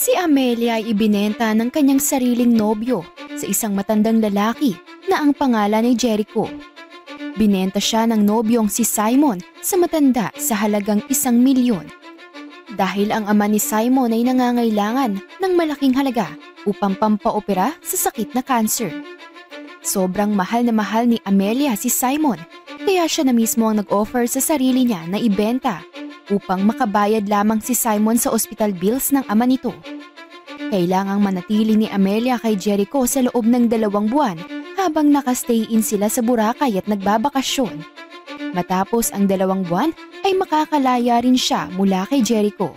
Si Amelia ay ibinenta ng kanyang sariling nobyo sa isang matandang lalaki na ang pangalan ay Jericho. Binenta siya ng nobyong si Simon sa matanda sa halagang 1,000,000. Dahil ang ama ni Simon ay nangangailangan ng malaking halaga upang pampaopera sa sakit na cancer. Sobrang mahal na mahal ni Amelia si Simon kaya siya na mismo ang nag-offer sa sarili niya na ibenta upang makabayad lamang si Simon sa hospital bills ng ama nito. Kailangang manatili ni Amelia kay Jericho sa loob ng 2 buwan habang nakastay in sila sa Boracay at nagbabakasyon. Matapos ang 2 buwan ay makakalaya rin siya mula kay Jericho.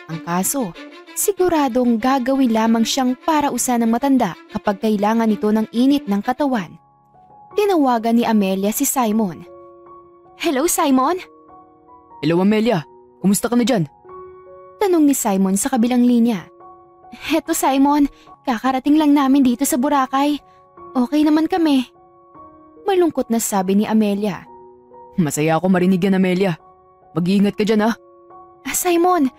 Ang kaso, siguradong gagawin lamang siyang parausan ng matanda kapag kailangan nito ng init ng katawan. Tinawagan ni Amelia si Simon. "Hello, Simon?" Hello Amelia, kumusta ka na dyan? Tanong ni Simon sa kabilang linya. "Heto Simon, kakarating lang namin dito sa Boracay. Okay naman kami." Malungkot na sabi ni Amelia. Masaya ako marinig yan Amelia. Mag-iingat ka dyan ha. Simon,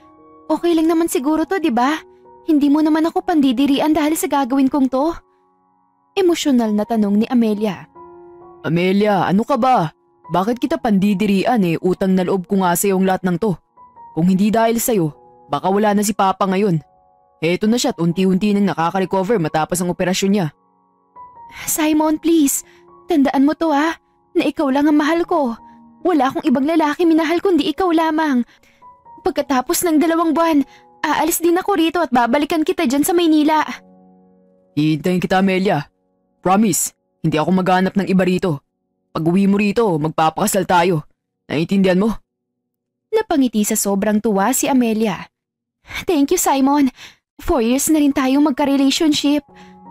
okay lang naman siguro to, di ba? Hindi mo naman ako pandidirian dahil sa gagawin kong to? Emosyonal na tanong ni Amelia. Amelia, ano ka ba? Bakit kita pandidirian utang na loob ko nga sa'yo ang lahat ng to. Kung hindi dahil sa'yo, baka wala na si Papa ngayon. Eto na siya at unti-unti nang nakaka-recover matapos ang operasyon niya. Simon, please, tandaan mo to na ikaw lang ang mahal ko. Wala akong ibang lalaki minahal kundi ikaw lamang. Pagkatapos ng 2 buwan, aalis din ako rito at babalikan kita dyan sa Maynila. Hihintayin kita Amelia. Promise, hindi ako maghanap ng iba rito. Pag-uwi mo rito, magpapakasal tayo. Naiintindihan mo? Napangiti sa sobrang tuwa si Amelia. Thank you, Simon. 4 years na rin tayong magka-relationship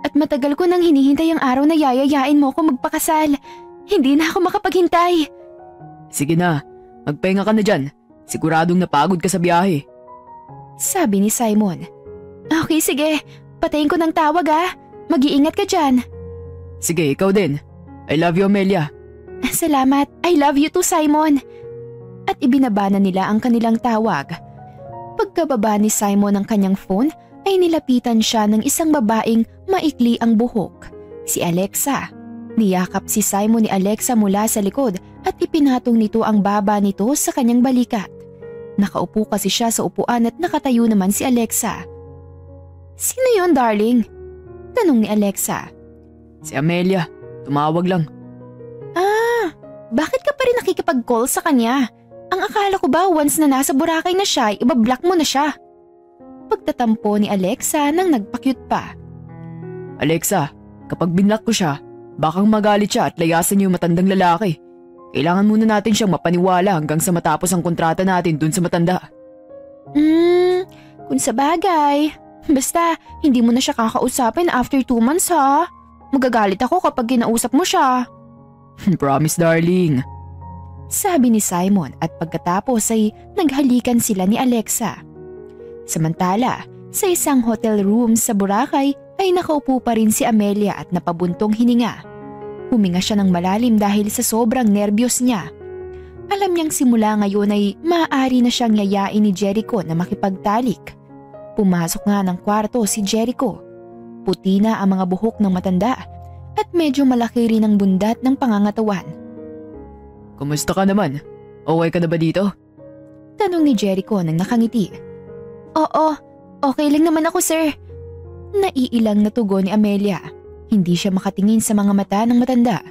at matagal ko nang hinihintay ang araw na yayayain mo ko magpakasal. Hindi na ako makapaghintay. Sige na, magpahinga ka na dyan. Siguradong napagod ka sa biyahe. Sabi ni Simon. Okay, sige. Patayin ko ng tawag Mag-iingat ka dyan. Sige, ikaw din. I love you, Amelia. Salamat. I love you too, Simon. At ibinaba na nila ang kanilang tawag. Pagkababa ni Simon ng kanyang phone, ay nilapitan siya ng isang babaeng maikli ang buhok. Si Alexa. Niyakap si Simon ni Alexa mula sa likod at ipinatong nito ang baba nito sa kanyang balikat. Nakaupo kasi siya sa upuan at nakatayo naman si Alexa. Sino yon, darling? Tanong ni Alexa. Si Amelia. Tumawag lang. Bakit ka pa rin nakikipag-call sa kanya? Ang akala ko ba once na nasa Boracay na siya, ibablock mo na siya? Pagtatampo ni Alexa nang nagpa-cute pa. Alexa, kapag binlock ko siya, bakang magalit siya at layasan niyo yung matandang lalaki. Kailangan muna natin siyang mapaniwala hanggang sa matapos ang kontrata natin dun sa matanda. Kung sa bagay. Basta, hindi mo na siya kakausapin after 2 months Magagalit ako kapag kinausap mo siya. Promise darling. Sabi ni Simon at pagkatapos ay naghalikan sila ni Alexa. Samantala, sa isang hotel room sa Boracay ay nakaupo pa rin si Amelia at napabuntong hininga. Huminga siya ng malalim dahil sa sobrang nerbiyos niya. Alam niyang simula ngayon ay maaari na siyang yayain ni Jericho na makipagtalik. Pumasok nga ng kwarto si Jericho. Puti na ang mga buhok ng matanda at medyo malaki rin ang bundat ng pangangatawan. Kumusta ka naman? Okay ka na ba dito? Tanong ni Jericho nang nakangiti. Oo, okay lang naman ako sir. Naiilang na tugon ni Amelia. Hindi siya makatingin sa mga mata ng matanda.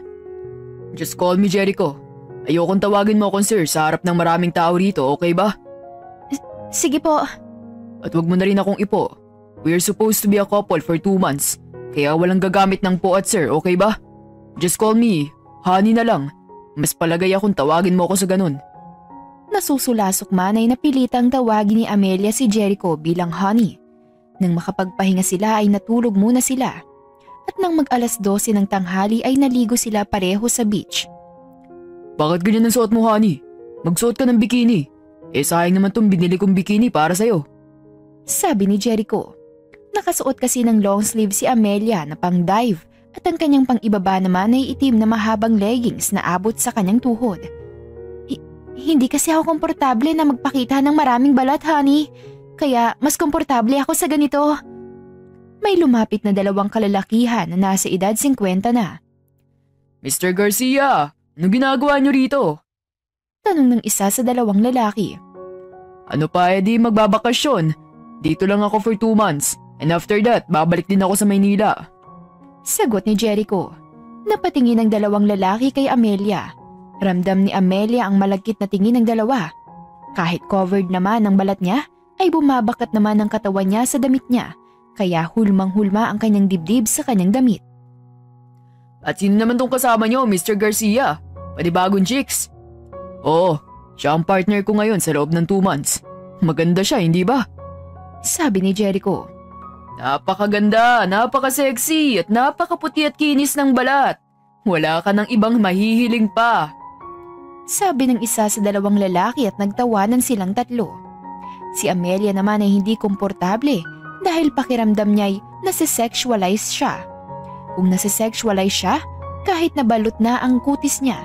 Just call me Jericho. Ayokong tawagin mo akong sir sa harap ng maraming tao rito, okay ba? Sige po. At wag mo na rin akong ipo. We're supposed to be a couple for 2 months. Kaya walang gagamit ng po at sir, okay ba? Just call me, honey na lang. Mas palagay akong tawagin mo ako sa ganun. Nasusulasok man ay napilitang tawagin ni Amelia si Jericho bilang honey. Nang makapagpahinga sila ay natulog muna sila. At nang mag-alas 12 ng tanghali ay naligo sila pareho sa beach. Bakit ganyan ang suot mo, honey? Magsuot ka ng bikini. Sayang naman tong binili kong bikini para sa'yo. Sabi ni Jericho. Nakasuot kasi ng long sleeve si Amelia na pang dive at ang kanyang pang-ibaba naman ay itim na mahabang leggings na abot sa kanyang tuhod. Hindi kasi ako komportable na magpakita ng maraming balat, honey. kaya mas komportable ako sa ganito. May lumapit na dalawang kalalakihan na nasa edad 50 na. Mr. Garcia, ano ginagawa niyo rito? Tanong ng isa sa dalawang lalaki. Ano pa di magbabakasyon? Dito lang ako for 2 months and after that babalik din ako sa Maynila. Sagot ni Jericho. Napatingin ang dalawang lalaki kay Amelia. Ramdam ni Amelia ang malagkit na tingin ng dalawa. Kahit covered naman ang balat niya, ay bumabakat naman ang katawan niya sa damit niya, kaya hulmang-hulma ang kanyang dibdib sa kanyang damit. At sino naman tong kasama niyo, Mr. Garcia? Panibagong chicks? Oo, siya ang partner ko ngayon sa loob ng 2 months. Maganda siya, hindi ba? Sabi ni Jericho. Napakaganda, napaka-sexy at napakaputi at kinis ng balat. Wala ka ng ibang mahihiling pa. Sabi ng isa sa dalawang lalaki at nagtawanan silang tatlo. Si Amelia naman ay hindi komportable dahil pakiramdam niya ay nasisexualize siya. Kung nasisexualize siya, kahit nabalot na ang kutis niya,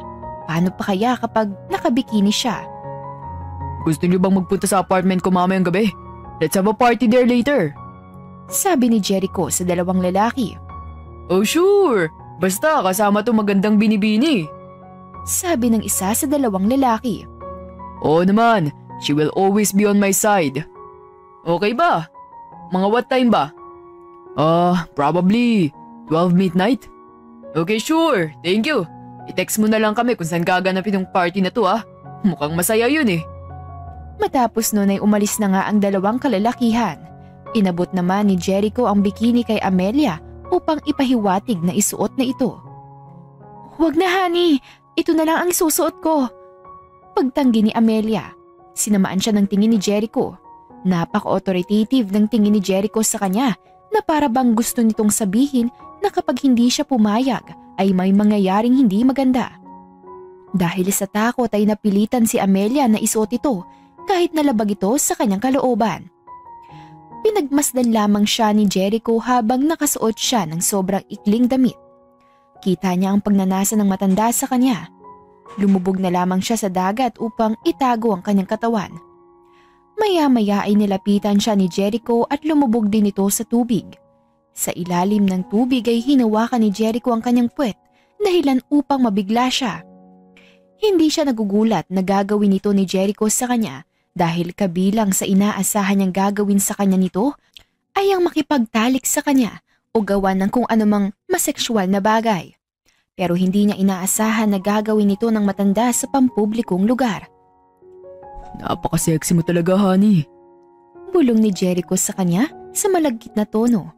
paano pa kaya kapag nakabikini siya? Gusto niyo bang magpunta sa apartment ko mamayang gabi? Let's have a party there later. Sabi ni Jericho sa dalawang lalaki. Oh sure, basta kasama to magandang binibini. Sabi ng isa sa dalawang lalaki. Oo naman, she will always be on my side. Okay ba? Mga what time ba? Probably 12 midnight. Okay sure, thank you. I-text mo na lang kami kung saan gaganapin yung party na to Mukhang masaya yun eh. Matapos nun ay umalis na nga ang dalawang kalalakihan. Inabot naman ni Jericho ang bikini kay Amelia upang ipahiwatig na isuot na ito. Huwag na honey, ito na lang ang isusuot ko. Pagtanggi ni Amelia, sinamaan siya ng tingin ni Jericho. Napaka-authoritative ng tingin ni Jericho sa kanya na para bang gusto nitong sabihin na kapag hindi siya pumayag ay may mangyayaring hindi maganda. Dahil sa takot ay napilitan si Amelia na isuot ito kahit nalabag ito sa kanyang kalooban. Pinagmasdan lamang siya ni Jericho habang nakasuot siya ng sobrang ikling damit. Kita niya ang pagnanasa ng matanda sa kanya. Lumubog na lamang siya sa dagat upang itago ang kanyang katawan. Maya-maya ay nilapitan siya ni Jericho at lumubog din ito sa tubig. Sa ilalim ng tubig ay hinawakan ni Jericho ang kanyang puwet dahilan upang mabigla siya. Hindi siya nagugulat na gagawin ito ni Jericho sa kanya dahil kabilang sa inaasahan niyang gagawin sa kanya nito ay ang makipagtalik sa kanya o gawa ng kung anumang masekswal na bagay. Pero hindi niya inaasahan na gagawin ito ng matanda sa pampublikong lugar. Napaka-sexy mo talaga, honey. Bulong ni Jericho sa kanya sa malagkit na tono.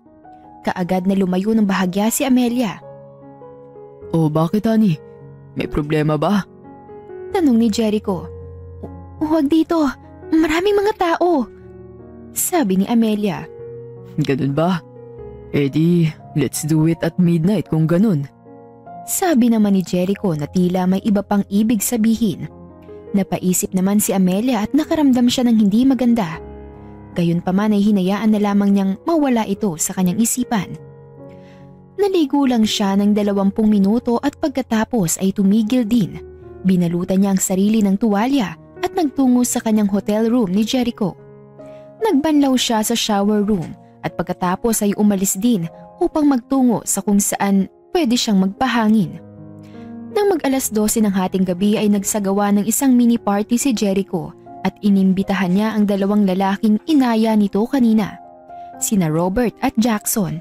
Kaagad na lumayo ng bahagya si Amelia. Oh, bakit, honey? May problema ba? Tanong ni Jericho. Huwag dito, maraming mga tao. Sabi ni Amelia. Ganun ba? Di, let's do it at midnight kung ganun. Sabi naman ni Jericho na tila may iba pang ibig sabihin. Napaisip naman si Amelia at nakaramdam siya ng hindi maganda. Gayunpaman ay hinayaan na lamang niyang mawala ito sa kanyang isipan. Naligo lang siya ng 20 minuto at pagkatapos ay tumigil din. Binalutan niya ang sarili ng tuwalya at nagtungo sa kanyang hotel room ni Jericho. Nagbanlaw siya sa shower room at pagkatapos ay umalis din upang magtungo sa kung saan pwede siyang magpahangin. Nang mag-alas 12 ng hating gabi ay nagsagawa ng isang mini party si Jericho at inimbitahan niya ang 2 lalaking inaya nito kanina, sina Robert at Jackson.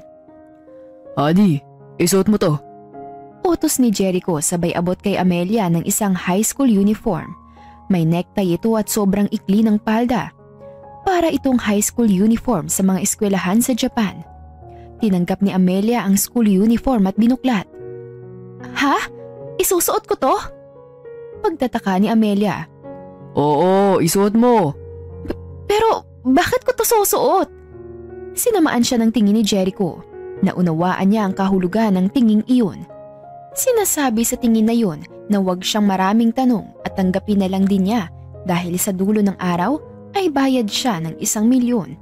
Adi, isuot mo to. Utos ni Jericho sabay abot kay Amelia ng isang high school uniform. May necktie ito at sobrang ikli ng palda. Para itong high school uniform sa mga eskwelahan sa Japan. Tinanggap ni Amelia ang school uniform at binuklat. Ha? Isusuot ko to? Pagtataka ni Amelia. Oo, isuot mo. Pero bakit ko to susuot? Sinamaan siya ng tingin ni Jericho. Naunawaan niya ang kahulugan ng tinging iyon. Sinasabi sa tingin na yun na huwag siyang maraming tanong at tanggapin na lang din niya dahil sa dulo ng araw ay bayad siya ng 1 milyon.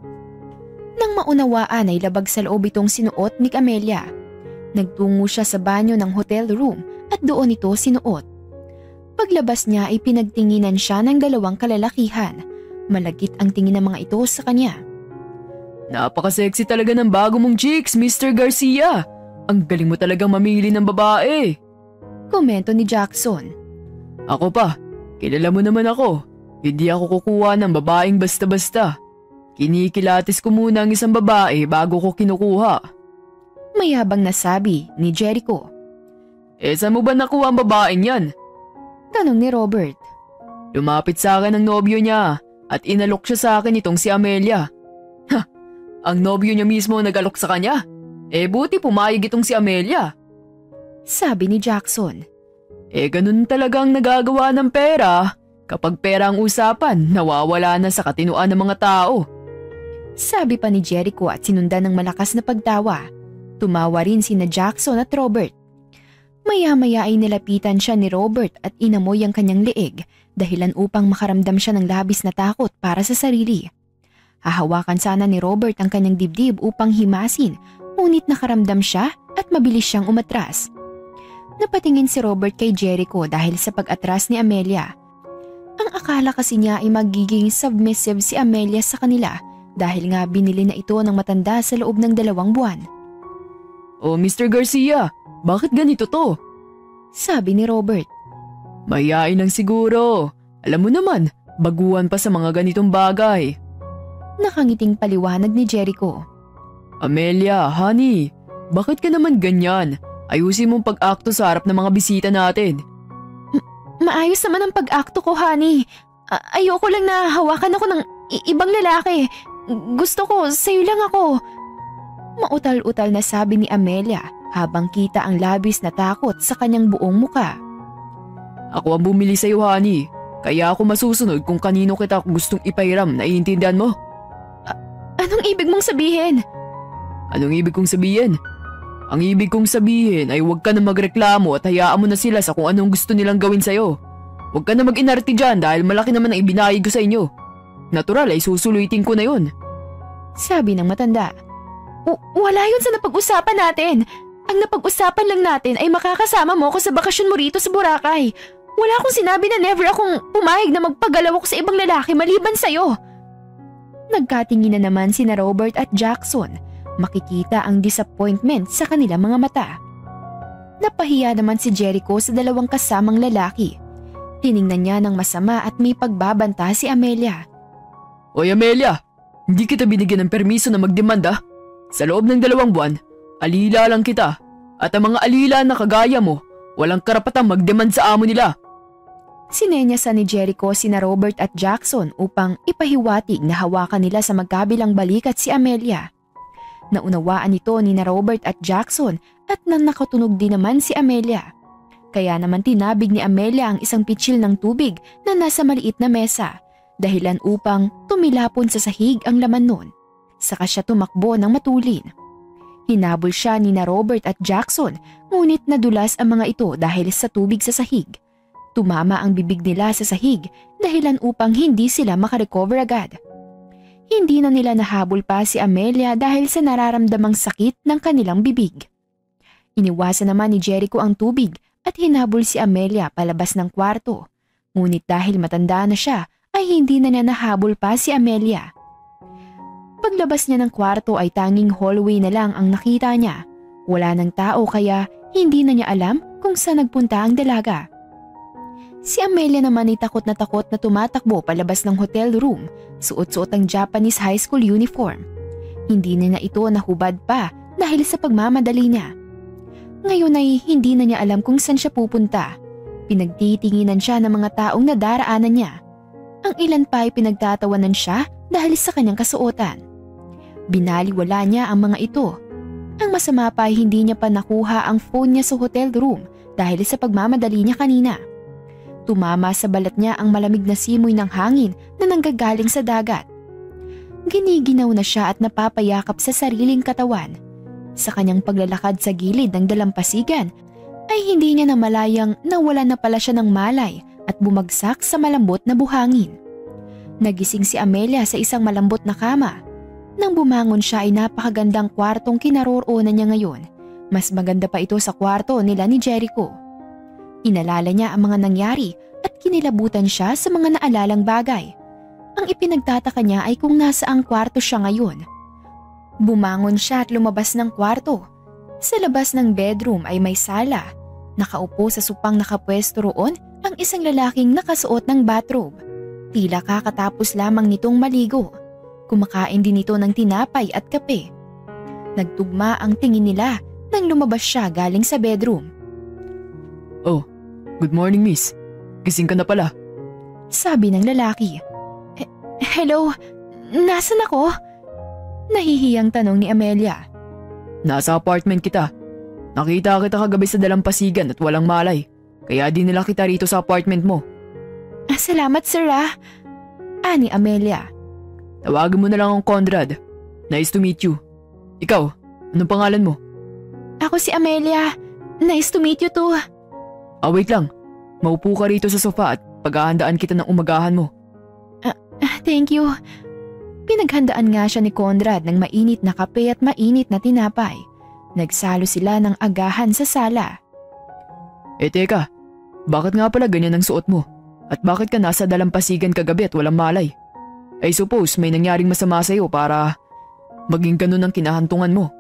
Nang maunawaan ay labag sa loob itong sinuot ni Amelia. Nagtungo siya sa banyo ng hotel room at doon ito sinuot. Paglabas niya ay pinagtinginan siya ng 2 kalalakihan. Malagkit ang tingin ng mga ito sa kanya. Napaka-sexy talaga ng bago mong chicks, Mr. Garcia. Ang galing mo talagang mamili ng babae. Komento ni Jackson. Ako pa, kilala mo naman ako. Hindi ako kukuha ng babaeng basta-basta. Kinikilatis ko muna ang isang babae bago ko kinukuha. Mayabang na sabi ni Jericho. Saan mo ba nakuha ang babaeng yan? Tanong ni Robert. Lumapit sa akin ang nobyo niya at inalok siya sa akin itong si Amelia. Ha! Ang nobyo niya mismo nag-alok sa kanya? Buti pumayag itong si Amelia. Sabi ni Jackson. Ganun talagang nagagawa ng pera. Kapag pera ang usapan, nawawala na sa katinuan ng mga tao. Sabi pa ni Jericho at sinundan ng malakas na pagtawa. Tumawa rin sina Jackson at Robert. Maya-maya ay nilapitan siya ni Robert at inamoy ang kanyang leeg dahilan upang makaramdam siya ng labis na takot para sa sarili. Hahawakan sana ni Robert ang kanyang dibdib upang himasin, ngunit nakaramdam siya at mabilis siyang umatras. Napatingin si Robert kay Jericho dahil sa pag-atras ni Amelia. Ang akala kasi niya ay magiging submissive si Amelia sa kanila dahil nga binili na ito ng matanda sa loob ng 2 buwan. Oh, Mr. Garcia, bakit ganito to? Sabi ni Robert. Mayayain lang siguro. Alam mo naman, baguhan pa sa mga ganitong bagay. Nakangiting paliwanag ni Jericho. Amelia, honey, bakit ka naman ganyan? Ayusin mong pag-akto sa harap ng mga bisita natin. Maayos naman ang pag-akto ko, honey. Ayoko lang na hawakan ako ng ibang lalaki. Gusto ko, sa'yo lang ako. Mautal-utal na sabi ni Amelia habang kita ang labis na takot sa kanyang buong muka. Ako ang bumili sa'yo, honey. Kaya ako masusunod kung kanino kita gustong ipairam, naiintindihan mo? Anong ibig mong sabihin? Anong ibig kong sabihin? Ang ibig kong sabihin ay huwag ka na magreklamo at hayaan mo na sila sa kung anong gusto nilang gawin sa'yo. Huwag ka na mag-inarte dyan dahil malaki naman ang ibinayad ko sa inyo. Natural ay susuluitin ko na yun. Sabi ng matanda. Wala yun sa napag-usapan natin. Ang napag-usapan lang natin ay makakasama mo ako sa bakasyon mo rito sa Boracay. Wala akong sinabi na never akong pumayag na magpagalaw ako sa ibang lalaki maliban sa'yo. Nagkatingin na naman sina Robert at Jackson. Makikita ang disappointment sa kanilang mga mata. Napahiya naman si Jericho sa 2 kasamang lalaki. Tiningnan niya ng masama at may pagbabanta si Amelia. Oy Amelia, hindi kita binigyan ng permiso na magdemanda. Sa loob ng 2 buwan, alila lang kita. At ang mga alila na kagaya mo, walang karapatang magdemand sa amo nila. Sinenyasan ni Jericho sina Robert at Jackson upang ipahiwatig na hawakan nila sa magkabilang balikat si Amelia. Naunawaan ito ni na Robert at Jackson at nakatunog din naman si Amelia. Kaya naman tinabig ni Amelia ang isang pitsil ng tubig na nasa maliit na mesa, dahilan upang tumilapon sa sahig ang laman nun. Saka siya tumakbo ng matulin. Hinabol siya ni na Robert at Jackson, ngunit nadulas ang mga ito dahil sa tubig sa sahig. Tumama ang bibig nila sa sahig dahilan upang hindi sila makarecover agad. Hindi na nila nahabol pa si Amelia dahil sa nararamdamang sakit ng kanilang bibig. Iniwasan naman ni Jericho ang tubig at hinabol si Amelia palabas ng kwarto. Ngunit dahil matanda na siya ay hindi na niya nahabol pa si Amelia. Paglabas niya ng kwarto ay tanging hallway na lang ang nakita niya. Wala ng tao kaya hindi na niya alam kung saan nagpunta ang dalaga. Si Amelia naman ay takot na tumatakbo palabas ng hotel room, suot-suot ang Japanese high school uniform. Hindi na niya ito nahubad pa dahil sa pagmamadali niya. Ngayon ay hindi na niya alam kung saan siya pupunta. Pinagtitinginan siya ng mga taong nadaraanan niya. Ang ilan pa ay pinagtatawanan siya dahil sa kanyang kasuotan. Binaliwala niya ang mga ito. Ang masama pa ay hindi niya pa nakuha ang phone niya sa hotel room dahil sa pagmamadali niya kanina. Tumama sa balat niya ang malamig na simoy ng hangin na nanggagaling sa dagat. Giniginaw na siya at napapayakap sa sariling katawan. Sa kanyang paglalakad sa gilid ng dalampasigan ay hindi niya namalayang nawala na pala siya ng malay at bumagsak sa malambot na buhangin. Nagising si Amelia sa isang malambot na kama. Nang bumangon siya ay napakagandang kwartong kinaroroonan niya ngayon. Mas maganda pa ito sa kwarto nila ni Jericho. Inalala niya ang mga nangyari at kinilabutan siya sa mga naalalang bagay. Ang ipinagtataka niya ay kung nasaang kwarto siya ngayon. Bumangon siya at lumabas ng kwarto. Sa labas ng bedroom ay may sala. Nakaupo sa supang nakapwesto roon ang isang lalaking nakasuot ng bathrobe. Tila kakatapos lamang nitong maligo. Kumakain din ito ng tinapay at kape. Nagtugma ang tingin nila nang lumabas siya galing sa bedroom. Oh, good morning miss. Gising ka na pala. Sabi ng lalaki. Hello, nasan ako? Nahihiyang tanong ni Amelia. Nasa apartment kita. Nakita kita kagabi sa dalampasigan at walang malay. Kaya dinala kita rito sa apartment mo. Salamat sir ani Amelia. Tawagin mo na lang akong Conrad. Nice to meet you. Ikaw, anong pangalan mo? Ako si Amelia. Nice to meet you too. Wait lang. Maupo ka rito sa sofa at paghahandaan kita ng umagahan mo. Thank you. Pinaghandaan nga siya ni Conrad ng mainit na kape at mainit na tinapay. Nagsalo sila ng agahan sa sala. Teka, bakit nga pala ganyan ang suot mo? At bakit ka nasa dalampasigan kagabi at walang malay? I suppose may nangyaring masama sa'yo para maging ganun ang kinahantungan mo.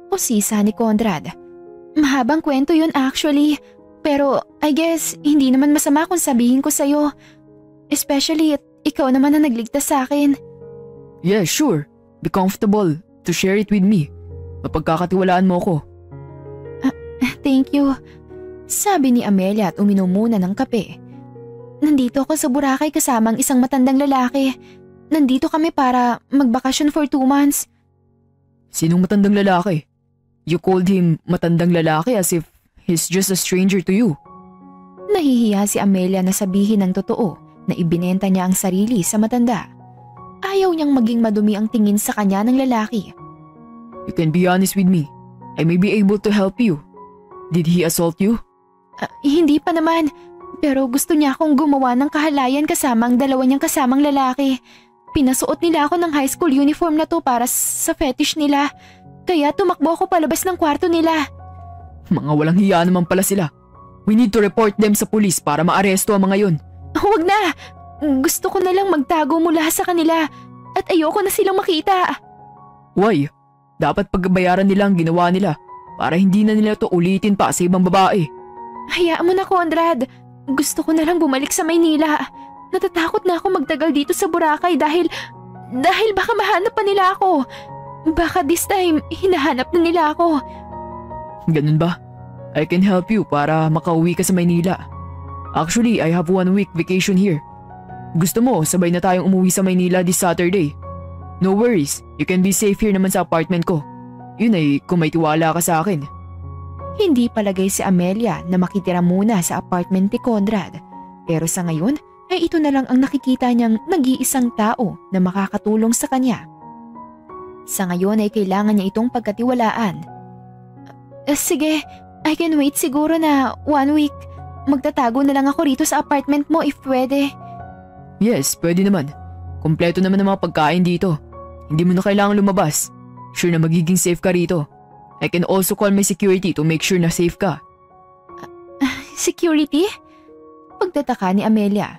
Usisa ni Conrad. Mahabang kwento yun actually. Pero I guess hindi naman masama kung sabihin ko sa'yo. Especially at ikaw naman ang nagligtas sa akin. Yeah, sure. Be comfortable to share it with me. Mapagkakatiwalaan mo ko. Thank you. Sabi ni Amelia at uminom muna ng kape. Nandito ako sa Boracay kasama ang isang matandang lalaki. Nandito kami para magbakasyon for 2 months. Sinong matandang lalaki? You called him matandang lalaki as if he's just a stranger to you. Nahihiya si Amelia na sabihin ng totoo na ibinenta niya ang sarili sa matanda. Ayaw niyang maging madumi ang tingin sa kanya ng lalaki. You can be honest with me. I may be able to help you. Did he assault you? Hindi pa naman. Pero gusto niya akong gumawa ng kahalayan kasama ang dalawa niyang kasamang lalaki. Pinasuot nila ako ng high school uniform na to para sa fetish nila. Kaya tumakbo ako palabas ng kwarto nila. Mga walang hiya naman pala sila. We need to report them sa pulis para maaresto ang mga yun. Huwag na! Gusto ko na lang magtago mula sa kanila at ayoko na silang makita. Why? Dapat pagbayaran nila ang ginawa nila para hindi na nila to ulitin pa sa ibang babae. Hayaan mo na, Conrad. Gusto ko na lang bumalik sa Maynila. Natatakot na ako magtagal dito sa Boracay dahil baka mahanap pa nila ako. Baka this time, hinahanap na nila ako. Ganun ba? I can help you para makauwi ka sa Maynila. Actually, I have 1 week vacation here. Gusto mo, sabay na tayong umuwi sa Maynila this Saturday. No worries, you can be safe here naman sa apartment ko. Yun ay kung may tiwala ka sa akin. Hindi palagay si Amelia na makitira muna sa apartment ni Conrad. Pero sa ngayon ay ito na lang ang nakikita niyang nag-iisang tao na makakatulong sa kanya. Sa ngayon ay kailangan niya itong pagkatiwalaan. Sige, I can wait siguro na 1 week. Magtatago na lang ako rito sa apartment mo if pwede. Yes, pwede naman. Kompleto naman ang mga pagkain dito. Hindi mo na kailangan lumabas. Sure na magiging safe ka rito. I can also call my security to make sure na safe ka. Security? Pagtataka ni Amelia.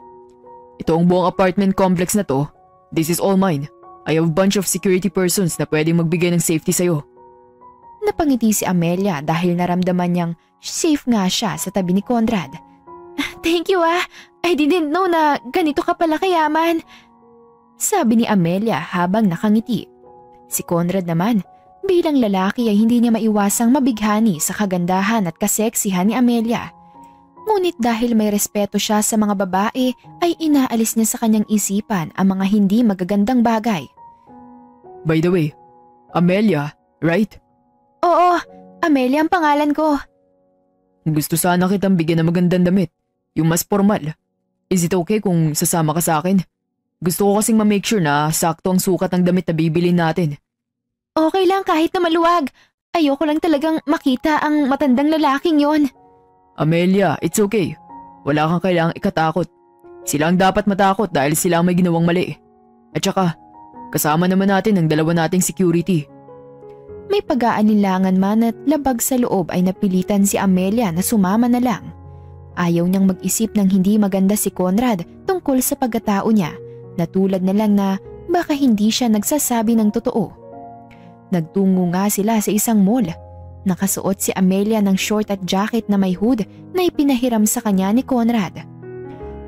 Ito ang buong apartment complex na to. This is all mine. I have a bunch of security persons na pwedeng magbigay ng safety sa'yo. Napangiti si Amelia dahil naramdaman niyang safe nga siya sa tabi ni Conrad. Thank you I didn't know na ganito ka pala kayaman. Sabi ni Amelia habang nakangiti. Si Conrad naman, bilang lalaki ay hindi niya maiwasang mabighani sa kagandahan at kaseksihan ni Amelia. Ngunit dahil may respeto siya sa mga babae ay inaalis niya sa kanyang isipan ang mga hindi magagandang bagay. By the way, Amelia, right? Oo, Amelia ang pangalan ko. Gusto sana kitang bigyan ng magandang damit, yung mas formal. Is it okay kung sasama ka sa akin? Gusto ko kasing ma-make sure na sakto ang sukat ng damit na bibilin natin. Okay lang kahit na maluwag. Ayoko lang talagang makita ang matandang lalaking yon. Amelia, it's okay. Wala kang kailangang ikatakot. Sila ang dapat matakot dahil sila ang may ginawang mali. At saka, kasama naman natin ang dalawa nating security. May pag-aalinlangan man at labag sa loob ay napilitan si Amelia na sumama na lang. Ayaw niyang mag-isip ng hindi maganda si Conrad tungkol sa pagkatao niya Natulad na lang na baka hindi siya nagsasabi ng totoo. Nagtungo nga sila sa isang mall. Nakasuot si Amelia ng short at jacket na may hood na ipinahiram sa kanya ni Conrad.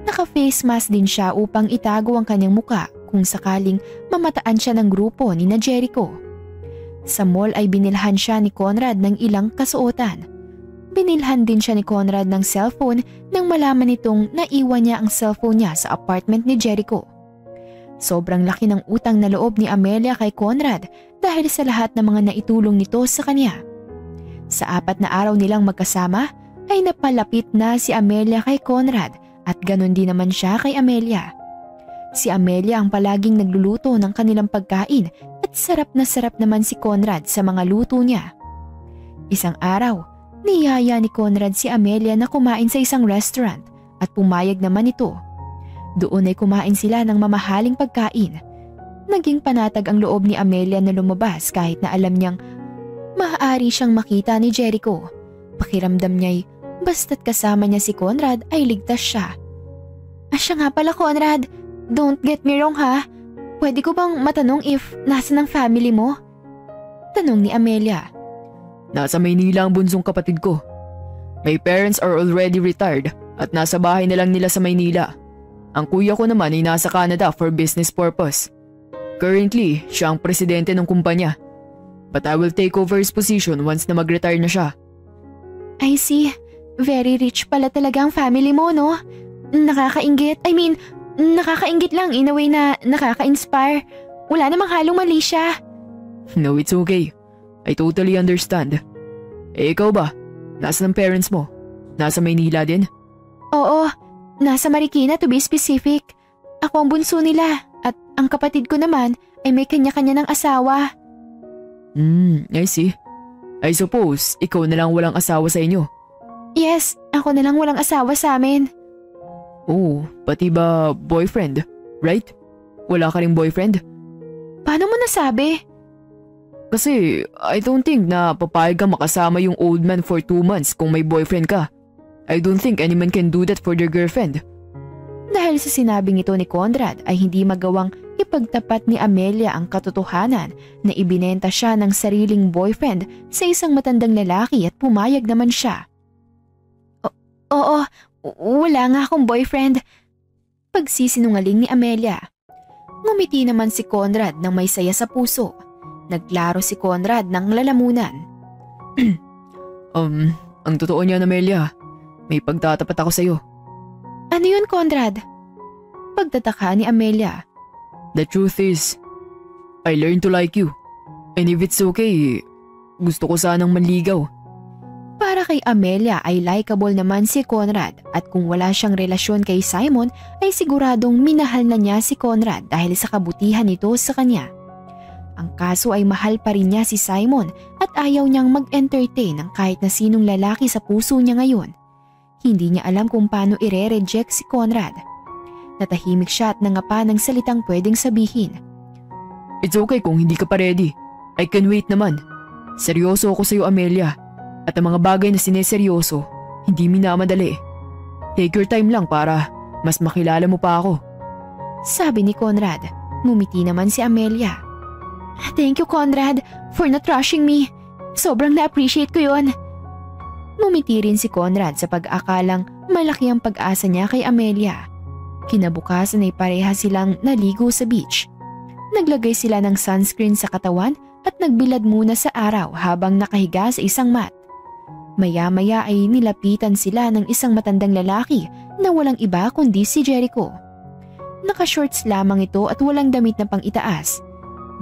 Naka-face mask din siya upang itago ang kanyang muka kung sakaling mamataan siya ng grupo ni na Jericho. Sa mall ay binilhan siya ni Conrad ng ilang kasuotan. Binilhan din siya ni Conrad ng cellphone nang malaman nitong naiwan niya ang cellphone niya sa apartment ni Jericho. Sobrang laki ng utang na loob ni Amelia kay Conrad dahil sa lahat ng mga naitulong nito sa kanya. Sa 4 na araw nilang magkasama ay napalapit na si Amelia kay Conrad at ganon din naman siya kay Amelia. Si Amelia ang palaging nagluluto ng kanilang pagkain at sarap naman si Conrad sa mga luto niya. Isang araw, niyaya ni Conrad si Amelia na kumain sa isang restaurant at pumayag naman ito. Doon ay kumain sila ng mamahaling pagkain. Naging panatag ang loob ni Amelia na lumabas kahit na alam niyang maaari siyang makita ni Jericho. Pakiramdam niya'y basta't kasama niya si Conrad ay ligtas siya. Siya nga pala Conrad, don't get me wrong ha. Pwede ko bang matanong if nasa ng family mo? Tanong ni Amelia. Nasa Maynila ang bunsong kapatid ko. My parents are already retired at nasa bahay na lang nila sa Maynila. Ang kuya ko naman ay nasa Canada for business purpose. Currently, siya ang presidente ng kumpanya. But I will take over his position once na mag-retire na siya. I see. Very rich pala talaga ang family mo, no? Nakakainggit. Nakakainggit lang in a way na nakaka-inspire. Wala namang halong mali siya. No, it's okay. I totally understand. Ikaw ba? Nasa ng parents mo? Nasa Maynila din? Oo, nasa Marikina to be specific. Ako ang bunso nila at ang kapatid ko naman ay may kanya-kanya ng asawa. I see. I suppose ikaw na lang walang asawa sa inyo. Yes, ako na lang walang asawa sa amin. Oh, pati ba boyfriend, right? Wala ka ring boyfriend? Paano mo nasabi? Kasi I don't think na papayag ka makasama yung old man for 2 months kung may boyfriend ka. I don't think any man can do that for their girlfriend. Dahil sa sinabing ito ni Conrad ay hindi magawang ipagtapat ni Amelia ang katotohanan na ibinenta siya ng sariling boyfriend sa isang matandang lalaki at pumayag naman siya. Oo, wala nga akong boyfriend. Pagsisinungaling ni Amelia. Ngumiti naman si Conrad nang may saya sa puso. Naglaro si Conrad ng lalamunan. Ang totoo niya, Amelia, may pagtatapat ako sa'yo. Ano yun, Conrad? Pagtataka ni Amelia. The truth is, I learned to like you. And if it's okay, gusto ko sanang manligaw. Para kay Amelia ay likable naman si Conrad at kung wala siyang relasyon kay Simon ay siguradong minahal na niya si Conrad dahil sa kabutihan nito sa kanya. Ang kaso ay mahal pa rin niya si Simon at ayaw niyang mag-entertain ng kahit na sinong lalaki sa puso niya ngayon. Hindi niya alam kung paano ire-reject si Conrad. Natahimik siya at nangapa ng salitang pwedeng sabihin. It's okay kung hindi ka pa ready. I can wait naman. Seryoso ako sa'yo, Amelia. At ang mga bagay na sineseryoso, hindi minamadali. Take your time lang para mas makilala mo pa ako. Sabi ni Conrad. Ngumiti naman si Amelia. Thank you, Conrad, for not rushing me. Sobrang na-appreciate ko yun. Ngumiti rin si Conrad sa pag-akalang malaki ang pag-asa niya kay Amelia. Kinabukasan ay pareha silang naligo sa beach. Naglagay sila ng sunscreen sa katawan at nagbilad muna sa araw habang nakahiga sa isang mat. Maya-maya ay nilapitan sila ng isang matandang lalaki na walang iba kundi si Jericho. Naka-shorts lamang ito at walang damit na pang-itaas.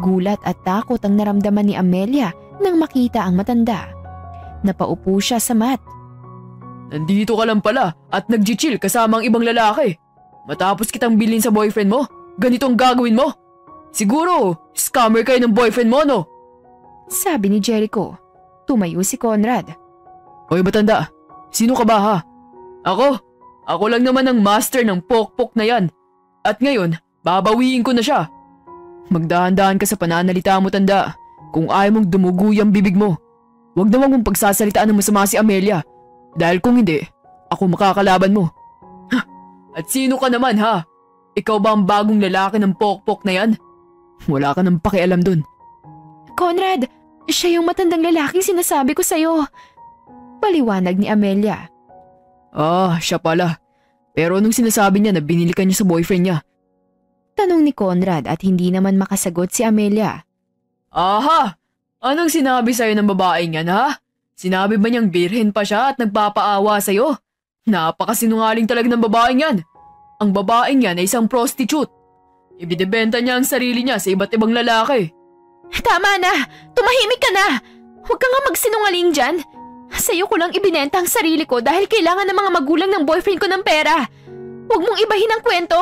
Gulat at takot ang naramdaman ni Amelia nang makita ang matanda. Napaupo siya sa mat. Nandito ka lang pala at nag-chill kasama ang ibang lalaki. Matapos kitang bilhin sa boyfriend mo, ganito ang gagawin mo? Siguro, scammer kayo ng boyfriend mo, no? Sabi ni Jericho. Tumayo si Conrad. Hoy matanda, sino ka ba ha? Ako lang naman ang master ng pokpok na yan. At ngayon, babawiin ko na siya. Magdahan-dahan ka sa pananalita mo, tanda. Kung ayaw mong dumugo yung bibig mo. Huwag naman mong pagsasalitaan ng masama si Amelia. Dahil kung hindi, ako makakalaban mo. Ha? At sino ka naman ha? Ikaw ba ang bagong lalaki ng pokpok na yan? Wala ka nang pakialam dun. Conrad, siya yung matandang lalaking sinasabi ko sa'yo. Paliwanag ni Amelia. Ah, siya pala. Pero anong sinasabi niya na binili ka niya sa boyfriend niya? Tanong ni Conrad at hindi naman makasagot si Amelia. Aha! Anong sinabi sa'yo ng babaeng yan, ha? Sinabi ba niyang birhen pa siya at nagpapaawa sa'yo? Napakasinungaling talaga ng babaeng yan. Ang babaeng yan ay isang prostitute. Ibinebenta niya ang sarili niya sa iba't ibang lalaki. Tama na! Tumahimik ka na! Huwag ka nga magsinungaling dyan. Sa'yo ko lang ibinenta ang sarili ko dahil kailangan ng mga magulang ng boyfriend ko ng pera. Huwag mong ibahin ang kwento.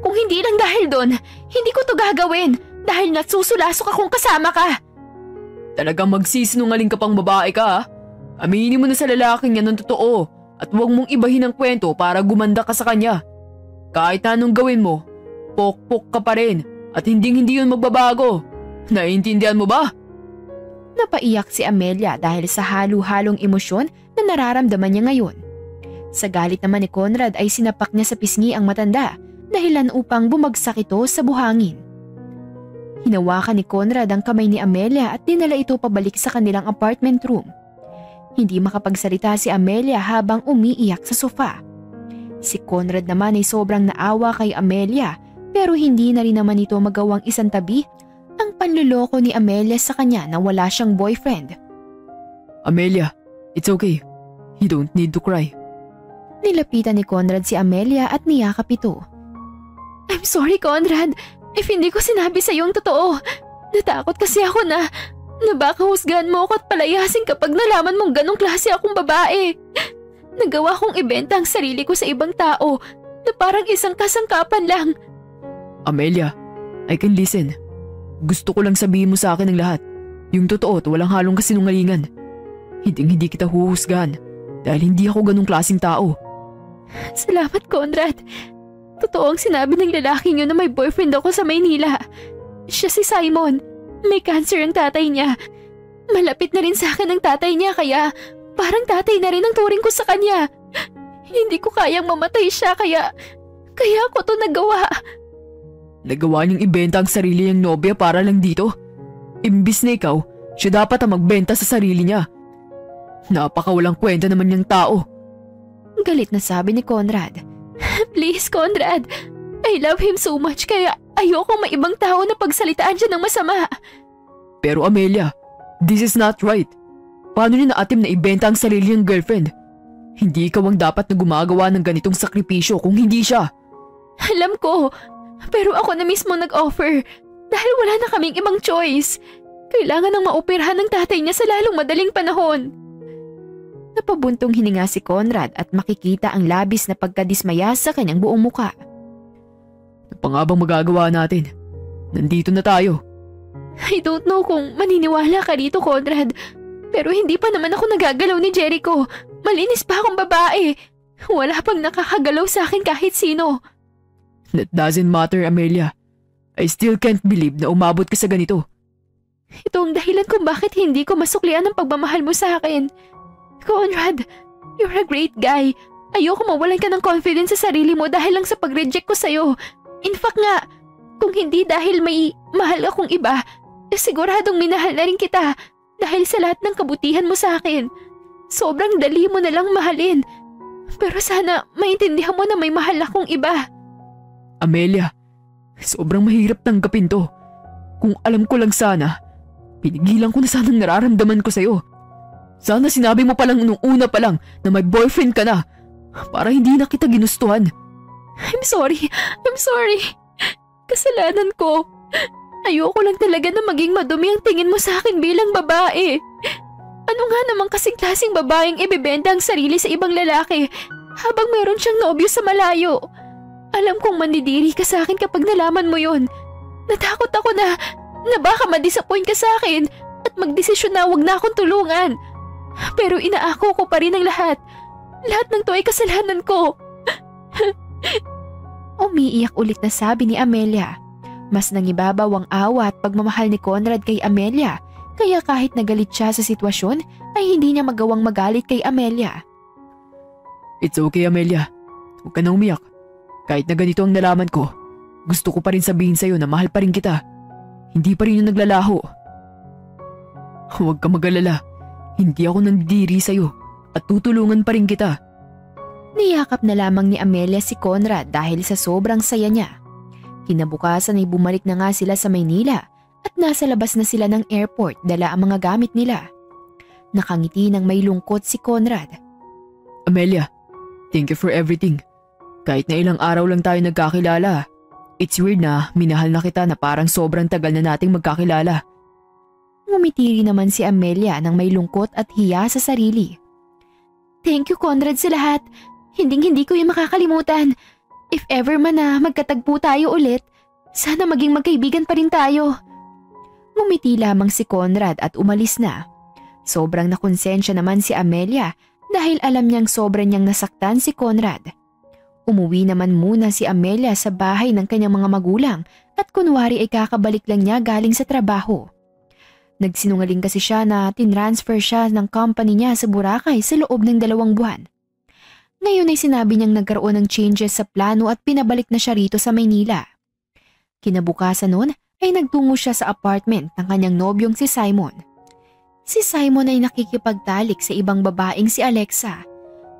Kung hindi lang dahil doon, hindi ko to gagawin dahil natsusulasok akong kasama ka. Talagang magsisinungaling ka pang babae ka, ha? Aminin mo na sa lalaking yan ng totoo at huwag mong ibahin ang kwento para gumanda ka sa kanya. Kahit na anong gawin mo, pokpok ka pa rin at hindi yun magbabago. Naiintindihan mo ba? Napaiyak si Amelia dahil sa halo-halong emosyon na nararamdaman niya ngayon. Sa galit naman ni Conrad ay sinapak niya sa pisngi ang matanda dahilan upang bumagsak ito sa buhangin. Hinawakan ni Conrad ang kamay ni Amelia at dinala ito pabalik sa kanilang apartment room. Hindi makapagsalita si Amelia habang umiiyak sa sofa. Si Conrad naman ay sobrang naawa kay Amelia pero hindi na rin naman ito magawang isantabi ang panluloko ni Amelia sa kanya na wala siyang boyfriend. Amelia, it's okay. You don't need to cry. Nilapitan ni Conrad si Amelia at niyakap ito. I'm sorry, Conrad. If hindi ko sinabi sa iyo ang totoo. Natakot kasi ako na baka husgahan mo ako at palayasin kapag nalaman mong ganong klase akong babae. Nagawa kong ibenta ang sarili ko sa ibang tao na parang isang kasangkapan lang. Amelia, I can listen. Gusto ko lang sabihin mo sa akin ang lahat. Yung totoo at walang halong kasinungalingan. Hindi kita huhusgahan dahil hindi ako ganong klaseng tao. Salamat, Conrad. Totoo ang sinabi ng lalaking yun na may boyfriend ako sa Maynila. Siya si Simon. May cancer ang tatay niya. Malapit na rin sa akin ang tatay niya kaya parang tatay na rin ang turing ko sa kanya. Hindi ko kayang mamatay siya kaya ako to nagawa. Nagawa niyang ibenta ang sarili niyang nobya para lang dito? Imbis na ikaw, siya dapat ang magbenta sa sarili niya. Napakawalang kwenta naman niyang tao. Galit na sabi ni Conrad. Please, Conrad. I love him so much kaya ayoko may ibang tao na pagsalitaan siya ng masama. Pero Amelia, this is not right. Paano niya naatim na ibenta ang sarili niyang girlfriend? Hindi ikaw ang dapat na gumagawa ng ganitong sakripisyo kung hindi siya. Alam ko, pero ako na mismo nag-offer dahil wala na kaming ibang choice. Kailangan nang maoperahan ng tatay niya sa lalong madaling panahon. Napabuntong hininga si Conrad at makikita ang labis na pagkadismaya sa kanyang buong muka. Ano pa nga bang magagawa natin? Nandito na tayo. I don't know kung maniniwala ka dito, Conrad. Pero hindi pa naman ako nagagalaw ni Jericho. Malinis pa akong babae. Wala pang nakakagalaw sa akin kahit sino. That doesn't matter, Amelia. I still can't believe na umabot ka sa ganito. Ito ang dahilan kung bakit hindi ko masuklian ang pagmamahal mo sa akin. Conrad, you're a great guy. Ayoko mawalan ka ng confidence sa sarili mo dahil lang sa pag-reject ko sa'yo. In fact nga, kung hindi dahil may mahal akong iba, siguradong minahal na rin kita dahil sa lahat ng kabutihan mo sa akin. Sobrang dali mo na lang mahalin. Pero sana maintindihan mo na may mahal akong iba. Amelia, sobrang mahirap tanggapin to. Kung alam ko lang sana, pinigilan ko na sanang nararamdaman ko sa'yo. Sana sinabi mo palang nung una pa lang na may boyfriend ka na para hindi na kita ginustuhan. I'm sorry. Kasalanan ko. Ayoko lang talaga na maging madumi ang tingin mo sa akin bilang babae. Ano nga naman kasing klaseng babaeng ibebenta ang sarili sa ibang lalaki habang meron siyang nobyo sa malayo. Alam kong mandidiri ka sa akin kapag nalaman mo yon. Natakot ako na baka ma-disappoint ka sa akin at magdesisyon na wag na akong tulungan. Pero inaako ko pa rin ang lahat. Lahat ng to ay kasalanan ko. Umiiyak ulit na sabi ni Amelia. Mas nangibabaw ang awa at pagmamahal ni Conrad kay Amelia, kaya kahit nagalit siya sa sitwasyon ay hindi niya magawang magalit kay Amelia. It's okay, Amelia. Huwag ka na umiyak. Kahit na ganito ang nalaman ko, gusto ko pa rin sabihin sa'yo na mahal pa rin kita. Hindi pa rin yung naglalaho. Huwag ka mag-alala. Hindi ako nandidiri sa'yo at tutulungan pa rin kita. Niyakap na lamang ni Amelia si Conrad dahil sa sobrang saya niya. Kinabukasan ay bumalik na nga sila sa Maynila at nasa labas na sila ng airport dala ang mga gamit nila. Nakangiti ng may lungkot si Conrad. Amelia, thank you for everything. Kahit na ilang araw lang tayo nagkakilala, it's weird na minahal na kita na parang sobrang tagal na nating magkakilala. Ngumitiri naman si Amelia ng may lungkot at hiya sa sarili. Thank you Conrad sa lahat. Hinding-hindi ko yung makakalimutan. If ever man na magkatagpo tayo ulit, sana maging magkaibigan pa rin tayo. Ngumiti lamang si Conrad at umalis na. Sobrang nakonsensya naman si Amelia dahil alam niyang sobrang niyang nasaktan si Conrad. Umuwi naman muna si Amelia sa bahay ng kanyang mga magulang at kunwari ay kakabalik lang niya galing sa trabaho. Nagsinungaling kasi siya na tinransfer siya ng company niya sa Boracay sa loob ng 2 buwan. Ngayon ay sinabi niyang nagkaroon ng changes sa plano at pinabalik na siya rito sa Maynila. Kinabukasan noon ay nagtungo siya sa apartment ng kanyang nobyong si Simon. Si Simon ay nakikipagtalik sa ibang babaeng si Alexa.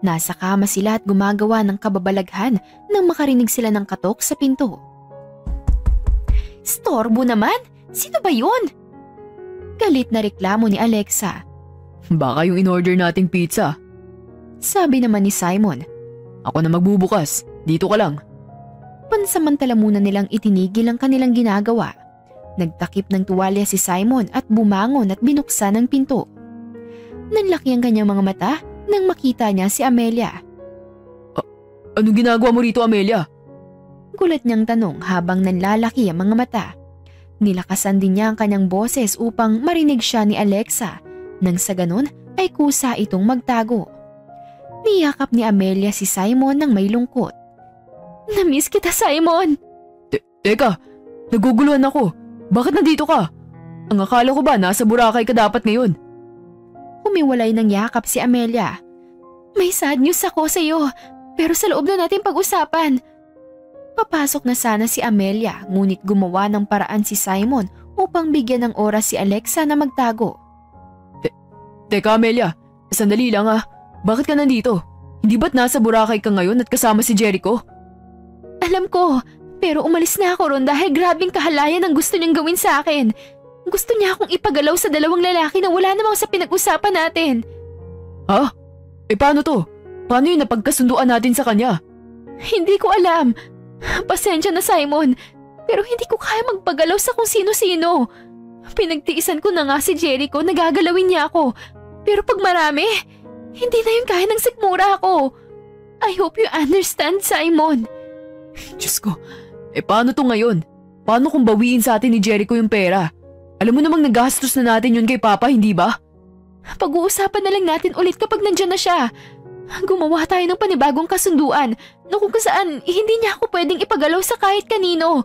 Nasa kama sila at gumagawa ng kababalaghan nang makarinig sila ng katok sa pinto. Storbo naman! Sino ba yun? Galit na reklamo ni Alexa. Baka yung in-order nating pizza. Sabi naman ni Simon. Ako na magbubukas, dito ka lang. Pansamantala muna nilang itinigil ang kanilang ginagawa. Nagtakip ng tuwalya si Simon at bumangon at binuksan ang pinto. Nanlaki ang kanyang mga mata nang makita niya si Amelia. Anong ginagawa mo rito, Amelia? Gulat niyang tanong habang nanlalaki ang mga mata. Nilakasan din niya ang kanyang boses upang marinig siya ni Alexa nang sa ganun ay kusa itong magtago. Niyakap ni Amelia si Simon ng may lungkot. Namiss kita, Simon! Teka, naguguluhan ako. Bakit nandito ka? Ang akala ko ba nasa Boracay ka dapat ngayon? Humiwalay ng yakap si Amelia. May sad news ako sa iyo, pero sa loob na natin pag-usapan. Papasok na sana si Amelia ngunit gumawa ng paraan si Simon upang bigyan ng oras si Alexa na magtago. Teka Amelia, sandali lang ah. Bakit ka nandito? Hindi ba't nasa Boracay ka ngayon at kasama si Jericho? Alam ko, pero umalis na ako ron dahil grabing kahalayan ang gusto niyang gawin sa akin. Gusto niya akong ipagalaw sa 2 lalaki na wala namang sa pinag-usapan natin. Ha? Paano to? Paano yung napagkasunduan natin sa kanya? Hindi ko alam. Pasensya na Simon, pero hindi ko kaya magpagalaw sa kung sino-sino. Pinagtiisan ko na nga si Jericho na gagalawin niya ako. Pero pag marami, hindi na yun kaya ng sikmura ako. I hope you understand, Simon. Diyos ko, paano to ngayon? Paano kung bawiin sa atin ni Jericho yung pera? Alam mo namang nagastos na natin yun kay Papa, hindi ba? Pag-uusapan na lang natin ulit kapag nandyan na siya. Gumawa tayo ng panibagong kasunduan na kung saan hindi niya ako pwedeng ipagalaw sa kahit kanino.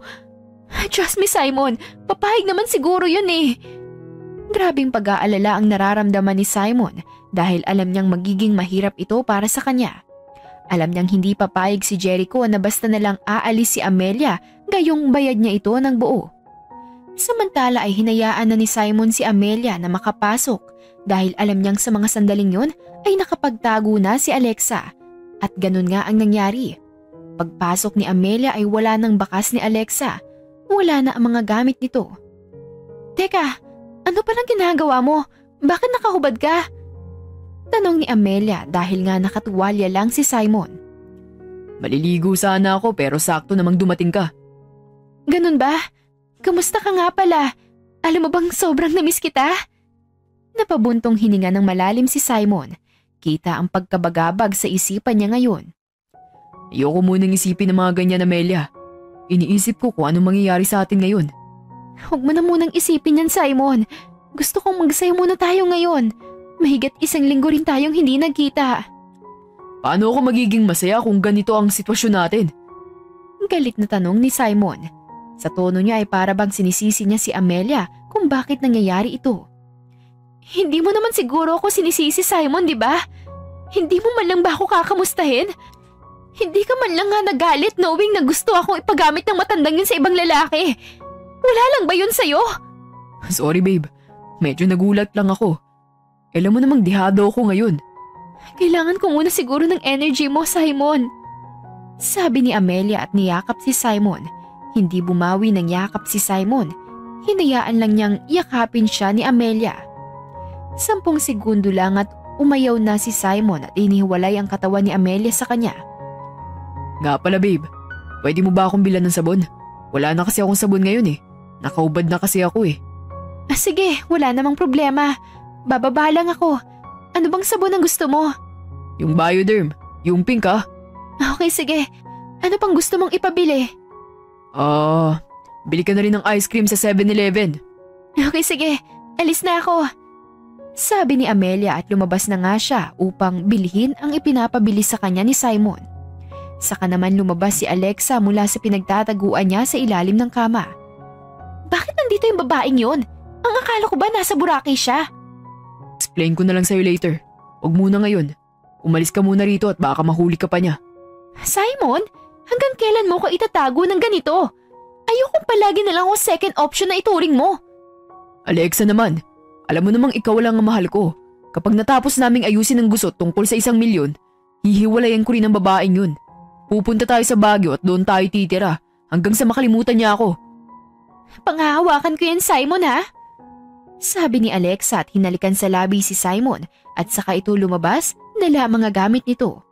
Trust me, Simon, papayag naman siguro yun eh. Grabing pag-aalala ang nararamdaman ni Simon dahil alam niyang magiging mahirap ito para sa kanya. Alam niyang hindi papayag si Jericho na basta na lang aalis si Amelia gayong bayad niya ito ng buo. Samantala ay hinayaan na ni Simon si Amelia na makapasok dahil alam niyang sa mga sandaling yun ay nakapagtago na si Alexa. At ganun nga ang nangyari. Pagpasok ni Amelia ay wala nang bakas ni Alexa. Wala na ang mga gamit nito. Teka, ano palang ginagawa mo? Bakit nakahubad ka? Tanong ni Amelia dahil nga nakatuwalya lang si Simon. Maliligo sana ako pero sakto namang dumating ka. Ganun ba? Kamusta ka nga pala? Alam mo bang sobrang namiss kita? Napabuntong hininga ng malalim si Simon. Kita ang pagkabagabag sa isipan niya ngayon. Ayoko munang isipin ng mga ganyan, Amelia. Iniisip ko kung anong mangyayari sa atin ngayon. Huwag mo na munang isipin yan, Simon. Gusto kong magsaya muna tayo ngayon. Mahigit 1 linggo rin tayong hindi nagkita. Paano ako magiging masaya kung ganito ang sitwasyon natin? Galit na tanong ni Simon. Sa tono niya ay para bang sinisisi niya si Amelia kung bakit nangyayari ito. Hindi mo naman siguro ako sinisisi, Simon, di ba? Hindi mo man lang ba ako kakamustahin? Hindi ka man lang nga nagalit knowing na gusto akong ipagamit ng matandang yun sa ibang lalaki. Wala lang ba yun sa'yo? Sorry babe, medyo nagulat lang ako. Alam mo namang dihado ako ngayon. Kailangan ko muna siguro ng energy mo, Simon. Sabi ni Amelia at niyakap si Simon. Hindi bumawi ng yakap si Simon. Hinayaan lang niyang yakapin siya ni Amelia. 10 segundo lang at umayaw na si Simon at inihiwalay ang katawan ni Amelia sa kanya. Nga pala babe, pwede mo ba akong bilan ng sabon? Wala na kasi akong sabon ngayon eh. Nakaubad na kasi ako eh. Sige, wala namang problema. Bababa lang ako. Ano bang sabon ang gusto mo? Yung Bioderm, yung pink ah. Okay, sige. Ano pang gusto mong ipabili? Bili ka na rin ng ice cream sa 7-Eleven. Okay, sige. Alis na ako. Sabi ni Amelia at lumabas na nga siya upang bilhin ang ipinapabili sa kanya ni Simon. Saka naman lumabas si Alexa mula sa pinagtataguan niya sa ilalim ng kama. Bakit nandito yung babaeng yun? Ang akala ko ba nasa Boracay siya? Explain ko na lang sa'yo later. Huwag muna ngayon. Umalis ka muna rito at baka mahuli ka pa niya. Simon, hanggang kailan mo ko itatago ng ganito? Ayokong palagi na lang akong second option na ituring mo. Alexa naman, alam mo namang ikaw lang ang mahal ko. Kapag natapos naming ayusin ang gusot tungkol sa 1 milyon, hihiwalayan ko rin ang babaeng yun. Pupunta tayo sa Baguio at doon tayo titira hanggang sa makalimutan niya ako. Panghahawakan ko yan, Simon, ha? Sabi ni Alexa at hinalikan sa labi si Simon at saka ito lumabas, dala ang mga gamit nito.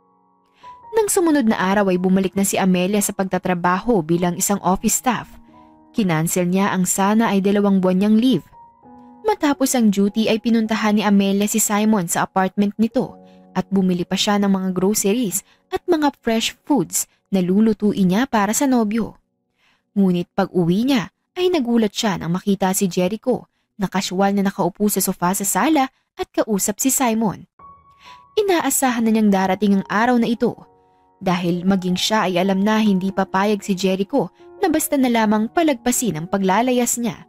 Nang sumunod na araw ay bumalik na si Amelia sa pagtatrabaho bilang isang office staff. Kinansel niya ang sana ay 2 buwan niyang leave. Matapos ang duty ay pinuntahan ni Amelia si Simon sa apartment nito at bumili pa siya ng mga groceries at mga fresh foods na lulutuin niya para sa nobyo. Ngunit pag uwi niya ay nagulat siya nang makita si Jericho na kasyual na nakaupo sa sofa sa sala at kausap si Simon. Inaasahan na niyang darating ang araw na ito dahil maging siya ay alam na hindi papayag si Jericho na basta na lamang palagpasin ang paglalayas niya.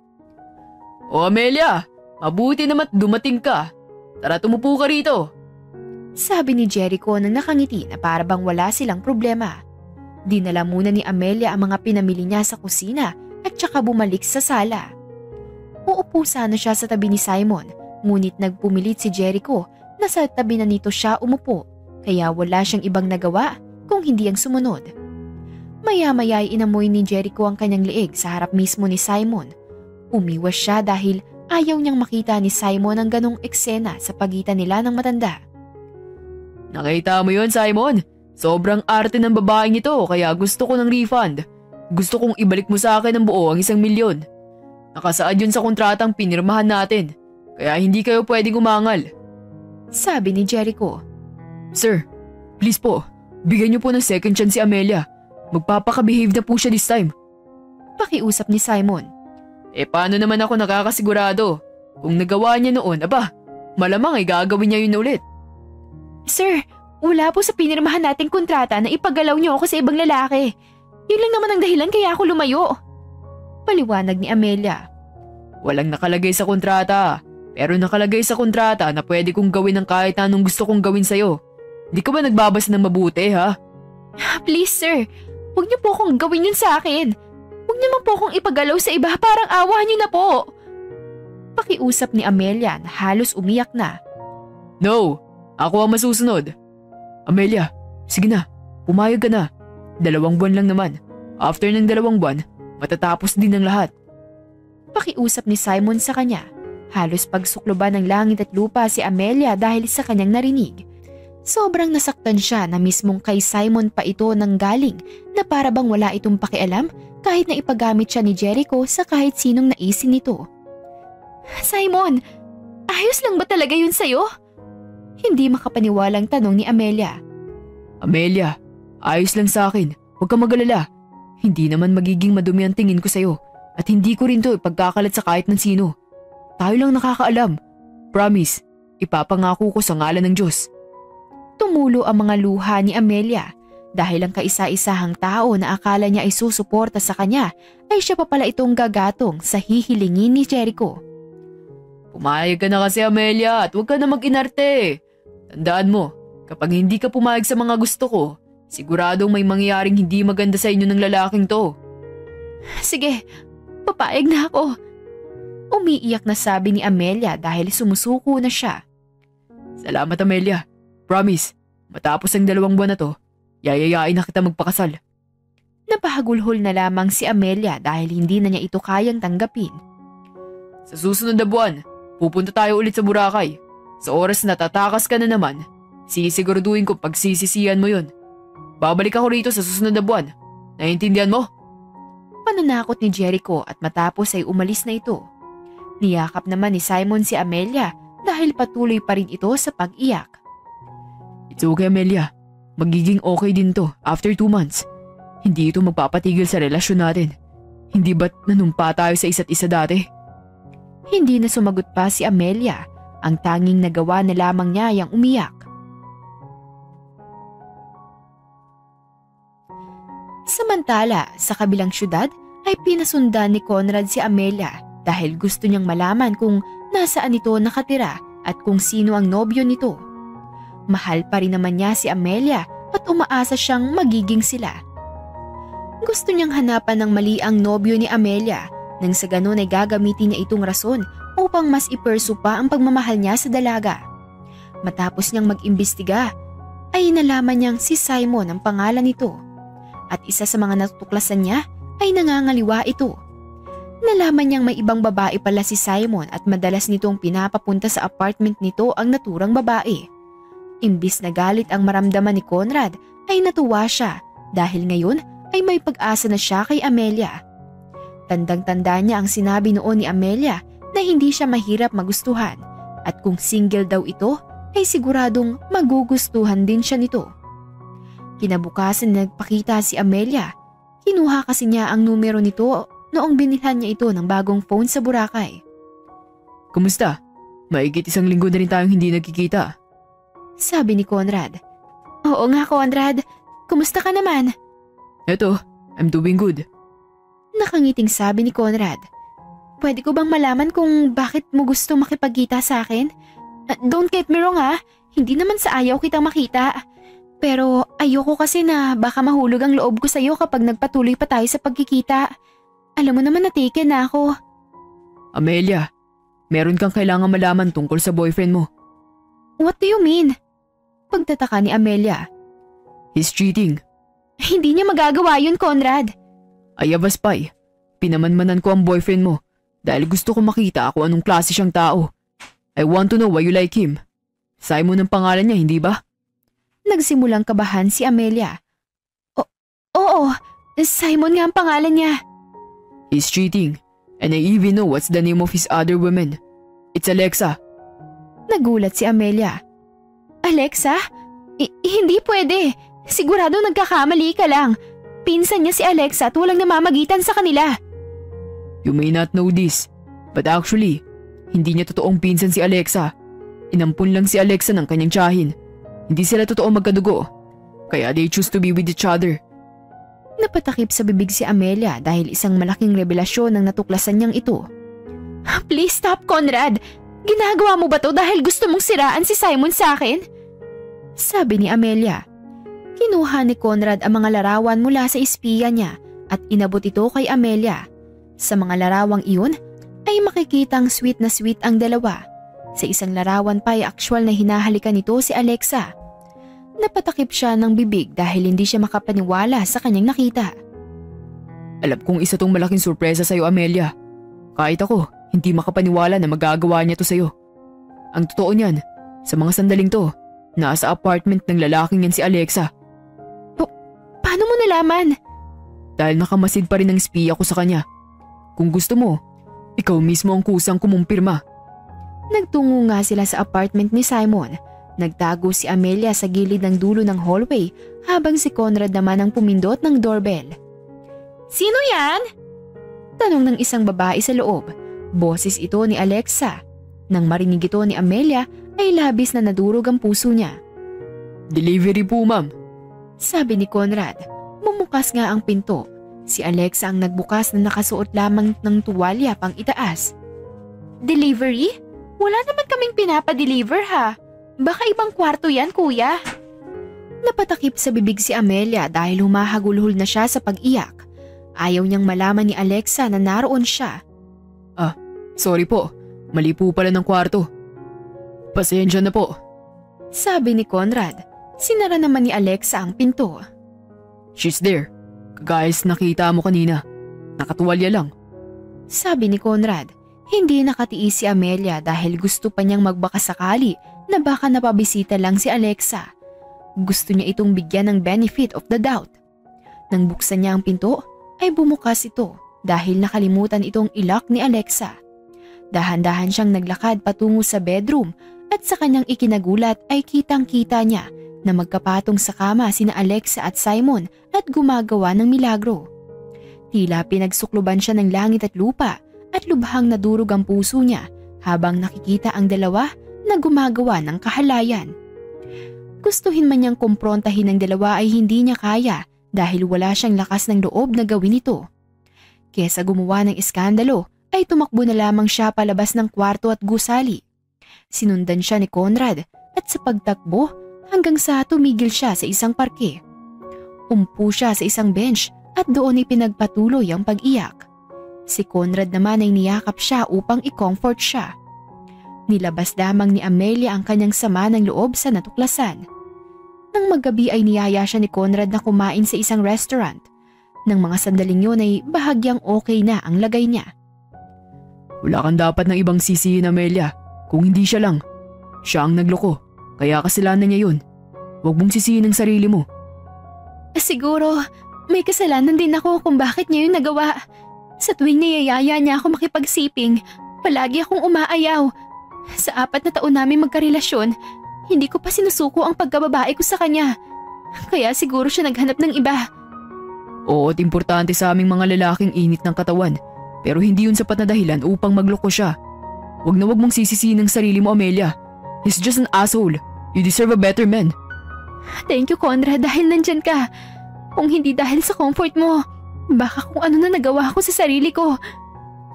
O Amelia, mabuti naman dumating ka. Tara tumupo ka rito. Sabi ni Jericho nang nakangiti na para bang wala silang problema. Dinala muna ni Amelia ang mga pinamili niya sa kusina at saka bumalik sa sala. Uupo sana siya sa tabi ni Simon, ngunit nagpumilit si Jericho na sa tabi na nito siya umupo, kaya wala siyang ibang nagawa kung hindi ang sumunod. Maya-maya ay inamoy ni Jericho ang kanyang leeg sa harap mismo ni Simon. Umiwas siya dahil ayaw niyang makita ni Simon ang ganong eksena sa pagitan nila ng matanda. Nakita mo yun, Simon? Sobrang arte ng babaeng ito kaya gusto ko ng refund. Gusto kong ibalik mo sa akin ang buo ang 1 milyon. Nakasaad yun sa kontratang pinirmahan natin, kaya hindi kayo pwedeng umangal. Sabi ni Jericho. Sir, please po, bigyan niyo po ng second chance si Amelia. Magpapaka-behave na po siya this time. Pakiusap ni Simon. Paano naman ako nakakasigurado? Kung nagawa niya noon, malamang ay gagawin niya yun ulit. Sir, wala po sa pinirmahan nating kontrata na ipagalaw niyo ako sa ibang lalaki. Yun lang naman ang dahilan kaya ako lumayo. Paliwanag ni Amelia. Walang nakalagay sa kontrata, pero nakalagay sa kontrata na pwede kong gawin ng kahit anong gusto kong gawin sa'yo. Di ka ba nagbabasa ng mabuti, ha? Please, sir. Huwag niyo po akong gawin yun sa akin. Huwag niyo man po akong ipagalaw sa iba, parang awa niyo na po. Pakiusap ni Amelia na halos umiyak na. No, ako ang masusunod. Amelia, sige na, pumayag ka na. 2 buwan lang naman. After ng 2 buwan, matatapos din ang lahat. Pakiusap ni Simon sa kanya. Halos pagsukloban ng langit at lupa si Amelia dahil sa kanyang narinig. Sobrang nasaktan siya na mismong kay Simon pa ito nanggaling na para bang wala itong pakialam kahit na ipagamit siya ni Jericho sa kahit sinong naisin nito. Simon, ayos lang ba talaga yun sa'yo? Hindi makapaniwalang tanong ni Amelia. Amelia, ayos lang sa akin. Huwag kang mag-alala. Hindi naman magiging madumi ang tingin ko sa'yo at hindi ko rin to ipagkakalat sa kahit ng sino. Tayo lang nakakaalam. Promise, ipapangako ko sa ngalan ng Diyos. Tumulo ang mga luha ni Amelia dahil ang kaisa-isahang tao na akala niya ay susuporta sa kanya ay siya pa pala itong gagatong sa hihilingin ni Jericho. Pumayag ka na kasi Amelia at huwag ka na mag-inarte. Tandaan mo, kapag hindi ka pumayag sa mga gusto ko, Siguradong may mangyayaring hindi maganda sa inyo ng lalaking to. Sige, papayag na ako. Umiiyak na sabi ni Amelia dahil sumusuko na siya. Salamat Amelia. Promise, matapos ang 2 buwan na to, yayayain na kita magpakasal. Napahagulhol na lamang si Amelia dahil hindi na niya ito kayang tanggapin. Sa susunod na buwan, pupunta tayo ulit sa Boracay. Sa oras na tatakas ka na naman, sisiguraduhin ko pagsisisihan mo yun. Babalik ako rito sa susunod na buwan. Naiintindihan mo? Pananakot ni Jericho at matapos ay umalis na ito. Niyakap naman ni Simon si Amelia dahil patuloy pa rin ito sa pag-iyak. It's okay Amelia, magiging okay din to after 2 months. Hindi ito magpapatigil sa relasyon natin. Hindi ba't nanumpa tayo sa isa't isa dati? Hindi na sumagot pa si Amelia. Ang tanging nagawa na lamang niya ay ang umiyak. Samantala, sa kabilang syudad ay pinasundan ni Conrad si Amelia dahil gusto niyang malaman kung nasaan ito nakatira at kung sino ang nobyo nito. Mahal pa rin naman niya si Amelia at umaasa siyang magiging sila. Gusto niyang hanapan ng mali ang nobyo ni Amelia nang sa ganun ay gagamitin niya itong rason upang mas iperso pa ang pagmamahal niya sa dalaga. Matapos niyang mag-imbestiga ay nalaman niyang si Simon ang pangalan nito at isa sa mga natutuklasan niya ay nangangaliwa ito. Nalaman niyang may ibang babae pala si Simon at madalas nitong pinapapunta sa apartment nito ang naturang babae. Imbis na galit ang maramdaman ni Conrad ay natuwa siya dahil ngayon ay may pag-asa na siya kay Amelia. Tandang-tanda niya ang sinabi noon ni Amelia na hindi siya mahirap magustuhan at kung single daw ito ay siguradong magugustuhan din siya nito. Kinabukasan nagpakita si Amelia. Kinuha kasi niya ang numero nito noong binilhan niya ito ng bagong phone sa Boracay. Kumusta? Maigit 1 linggo na rin tayong hindi nagkikita. Sabi ni Conrad. Oo nga Conrad, kumusta ka naman? Eto, I'm doing good. Nakangiting sabi ni Conrad. Pwede ko bang malaman kung bakit mo gusto makipagkita sa akin? Don't get me wrong ha, hindi naman sa ayaw kitang makita. Pero ayoko kasi na baka mahulog ang loob ko sa'yo kapag nagpatuloy pa tayo sa pagkikita. Alam mo naman na taken na ako. Amelia, meron kang kailangan malaman tungkol sa boyfriend mo. What do you mean? Pagtataka ni Amelia. He's cheating. Hindi niya magagawa yun, Conrad. I have a spy. Pinamanmanan ko ang boyfriend mo dahil gusto ko makita kung anong klase siyang tao. I want to know why you like him. Simon ang pangalan niya, hindi ba? Nagsimulang kabahan si Amelia. Oo, Simon nga ang pangalan niya. He's cheating and I even know what's the name of his other woman. It's Alexa. Nagulat si Amelia. Alexa? Hindi pwede. Sigurado nagkakamali ka lang. Pinsan niya si Alexa at walang namamagitan sa kanila. You may not know this, but actually, hindi niya totoong pinsan si Alexa. Inampun lang si Alexa ng kanyang tiyahin. Hindi sila totoong magkadugo, kaya they choose to be with each other. Napatakip sa bibig si Amelia dahil isang malaking revelasyon ang natuklasan niyang ito. Please stop, Conrad! Ginagawa mo ba to dahil gusto mong siraan si Simon sa akin? Sabi ni Amelia. Kinuha ni Conrad ang mga larawan mula sa espiya niya at inabot ito kay Amelia. Sa mga larawang iyon ay makikitang sweet ang dalawa. Sa isang larawan pa ay aktwal na hinahalikan nito si Alexa. Napatakip siya ng bibig dahil hindi siya makapaniwala sa kanyang nakita. Alam kong isa tong malaking sorpresa sa'yo, Amelia. Kahit ako, hindi makapaniwala na magagawa niya to sa'yo. Ang totoo niyan, sa mga sandaling to, nasa apartment ng lalaking yan si Alexa. Paano mo nalaman? Dahil nakamasid pa rin ang espiya ko sa kanya. Kung gusto mo, ikaw mismo ang kusang kumumpirma. Nagtungo nga sila sa apartment ni Simon. Nagtago si Amelia sa gilid ng dulo ng hallway habang si Conrad naman ang pumindot ng doorbell. Sino yan? Tanong ng isang babae sa loob. Boses ito ni Alexa. Nang marinig ito ni Amelia ay labis na nadurog ang puso niya. Delivery po, ma'am. Sabi ni Conrad. Bumukas nga ang pinto. Si Alexa ang nagbukas na nakasuot lamang ng tuwalya pang itaas. Delivery? Wala naman kaming pinapadeliver ha. Baka ibang kwarto yan, kuya. Napatakip sa bibig si Amelia dahil humahagulhol na siya sa pag-iyak. Ayaw niyang malaman ni Alexa na naroon siya. Sorry po, mali po pala ng kwarto. Pasensya na po. Sabi ni Conrad. Sinara naman ni Alexa ang pinto. She's there. Kagayas nakita mo kanina. Nakatuwalya lang. Sabi ni Conrad. Hindi nakatiis si Amelia dahil gusto pa niyang magbakasakali na baka napabisita lang si Alexa. Gusto niya itong bigyan ng benefit of the doubt. Nang buksan niya ang pinto, ay bumukas ito dahil nakalimutan itong ilock ni Alexa. Dahan-dahan siyang naglakad patungo sa bedroom at sa kanyang ikinagulat ay kitang-kita niya na magkapatong sa kama sina Alexa at Simon at gumagawa ng milagro. Tila pinagsukluban siya ng langit at lupa at lubhang nadurog ang puso niya habang nakikita ang dalawa na gumagawa ng kahalayan. Gustuhin man niyang kumprontahin ng dalawa ay hindi niya kaya dahil wala siyang lakas ng loob na gawin ito. Kesa gumawa ng iskandalo ay tumakbo na lamang siya palabas ng kwarto at gusali. Sinundan siya ni Conrad at sa pagtakbo hanggang sa tumigil siya sa isang parke. Umpo siya sa isang bench at doon ipinagpatuloy ang pag-iyak. Si Conrad naman ay niyakap siya upang i-comfort siya. Nilabas lamang ni Amelia ang kanyang sama ng loob sa natuklasan. Nang maggabi ay niyaya siya ni Conrad na kumain sa isang restaurant. Nang mga sandaling yun ay bahagyang okay na ang lagay niya. Wala kang dapat ng ibang sisihin, Amelia. Kung hindi siya lang. Siya ang nagloko. Kaya kasalanan niya yun. Huwag mong sisihin ang sarili mo. Siguro, may kasalanan din ako kung bakit niya yun nagawa. Sa tuwing niyayaya niya ako makipagsiping, palagi akong umaayaw. Sa 4 na taon namin magkarelasyon, hindi ko pa sinusuko ang pagkababae ko sa kanya. Kaya siguro siya naghanap ng iba. Oo, at importante sa aming mga lalaking init ng katawan. Pero hindi yun sapat na dahilan upang magloko siya. Huwag na huwag mong sisisihin ang sarili mo, Amelia. He's just an asshole. You deserve a better man. Thank you, Conrad, dahil nandyan ka. Kung hindi dahil sa comfort mo, baka kung ano na nagawa ko sa sarili ko.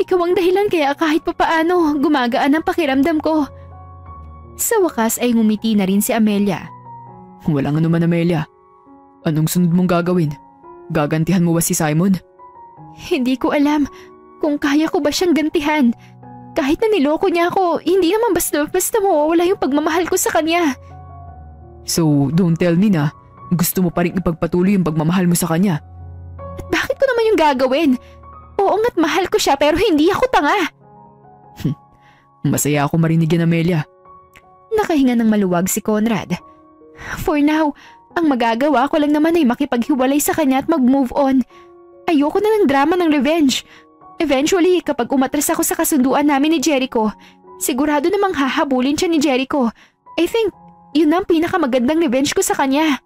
Ikaw ang dahilan kaya kahit papaano gumagaan ang pakiramdam ko. Sa wakas ay ngumiti na rin si Amelia. Walang anuman, Amelia. Anong sunod mong gagawin? Gagantihan mo ba si Simon? Hindi ko alam kung kaya ko ba siyang gantihan. Kahit na niloko niya ako, hindi naman basta mawawala yung pagmamahal ko sa kanya. So, don't tell me na gusto mo pa rin ipagpatuloy yung pagmamahal mo sa kanya. At bakit ko naman yung gagawin? Oo nga't mahal ko siya pero hindi ako tanga. Masaya ako marinig yan, Amelia. Nakahinga ng maluwag si Conrad. For now, ang magagawa ko lang naman ay makipaghiwalay sa kanya at mag-move on. Ayoko na ng drama ng revenge. Eventually, kapag umatras ako sa kasunduan namin ni Jericho, sigurado namang hahabulin siya ni Jericho. I think, yun ang pinakamagandang revenge ko sa kanya.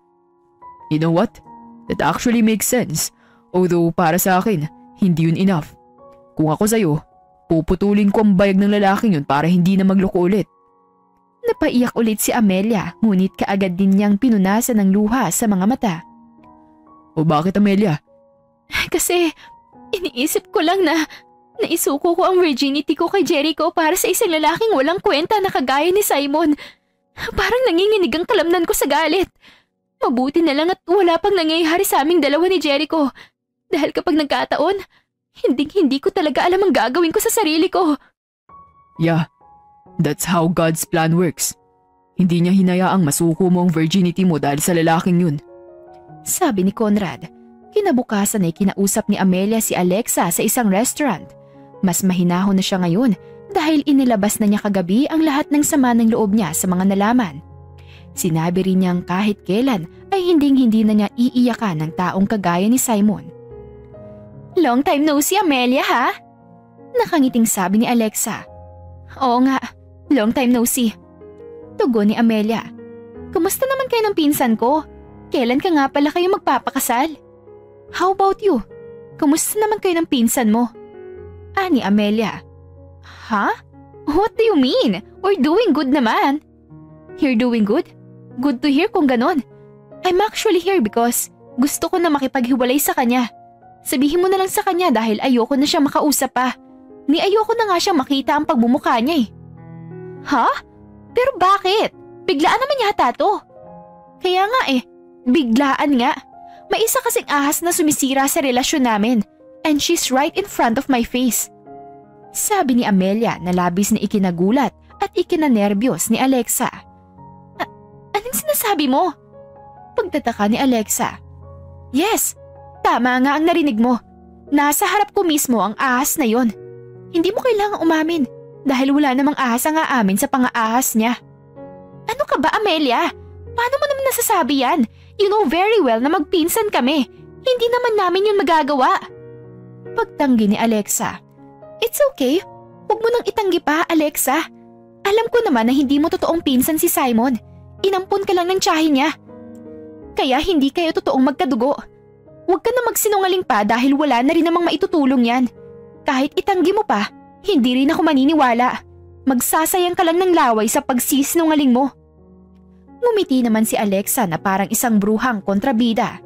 You know what? That actually makes sense. Although para sa akin, hindi yun enough. Kung ako sa'yo, puputulin ko ang bayag ng lalaking yun para hindi na magloko ulit. Napaiyak ulit si Amelia, ngunit kaagad din niyang pinunasan ng luha sa mga mata. O bakit, Amelia? Kasi iniisip ko lang na naisuko ko ang virginity ko kay Jericho para sa isang lalaking walang kwenta na kagaya ni Simon. Parang nanginginig ang kalamnan ko sa galit. Mabuti na lang at wala pang nangyayari sa aming dalawa ni Jericho. Dahil kapag nagkataon, hindi ko talaga alam ang gagawin ko sa sarili ko. Yeah, that's how God's plan works. Hindi niya hinayaang masuko mo ang virginity mo dahil sa lalaking yun. Sabi ni Conrad. Kinabukasan ay kinausap ni Amelia si Alexa sa isang restaurant. Mas mahinahon na siya ngayon dahil inilabas na niya kagabi ang lahat ng sama ng loob niya sa mga nalaman. Sinabi rin niyang kahit kailan ay hinding-hindi na niya iiyakan ng taong kagaya ni Simon. Long time no see, Amelia, ha? Nakangiting sabi ni Alexa. Oo nga, long time no see. Tugon ni Amelia. Kumusta naman kayo ng pinsan ko? Kailan ka nga pala kayo magpapakasal? How about you? Kumusta naman kayo ng pinsan mo? Ani Amelia. Ha? What do you mean? We're doing good naman. You're doing good? Good to hear kung ganon. I'm actually here because gusto ko na makipaghiwalay sa kanya. Sabihin mo na lang sa kanya dahil ayoko na siya makausap pa. Ni ayoko na nga siyang makita ang pagmumukha niya eh. Ha? Pero bakit? Biglaan naman yata to. Kaya nga eh, Biglaan nga. May isa kasing ahas na sumisira sa relasyon namin and she's right in front of my face. Sabi ni Amelia na labis na ikinagulat at ikinanerbiyos ni Alexa. Anong sinasabi mo? Pagtataka ni Alexa. Yes, tama nga ang narinig mo. Nasa harap ko mismo ang ahas na yon. Hindi mo kailangang umamin dahil wala namang ahas ang aamin sa pang-aahas niya. Ano ka ba, Amelia? Paano mo naman nasasabi yan? You know very well na magpinsan kami. Hindi naman namin yun magagawa. Pagtanggi ni Alexa. It's okay. Huwag mo nang itanggi pa, Alexa. Alam ko naman na hindi mo totoong pinsan si Simon. Inampun ka lang ng tiyahin niya. Kaya hindi kayo totoong magkadugo. Huwag ka na magsinungaling pa dahil wala na rin namang maitutulong yan. Kahit itanggi mo pa, hindi rin ako maniniwala. Magsasayang ka lang ng laway sa pagsisinungaling mo. Ngumiti naman si Alexa na parang isang bruhang kontrabida.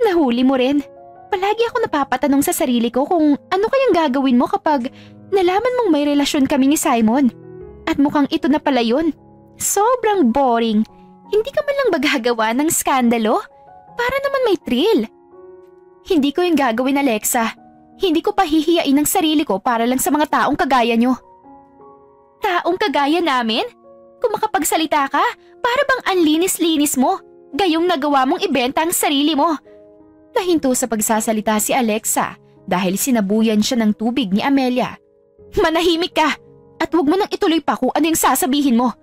Nahuli mo rin. Palagi ako napapatanong sa sarili ko kung ano kayang gagawin mo kapag nalaman mong may relasyon kami ni Simon. At mukhang ito na pala yun. Sobrang boring. Hindi ka man lang magagawa ng skandalo? Para naman may thrill. Hindi ko yung gagawin, Alexa. Hindi ko pahihiyain ang sarili ko para lang sa mga taong kagaya nyo. Taong kagaya namin? Kung makapagsalita ka, para bang ang linis-linis mo, gayong nagawa mong ibenta ang sarili mo. Nahinto sa pagsasalita si Alexa dahil sinabuyan siya ng tubig ni Amelia. Manahimik ka at huwag mo nang ituloy pa kung ano yung sasabihin mo.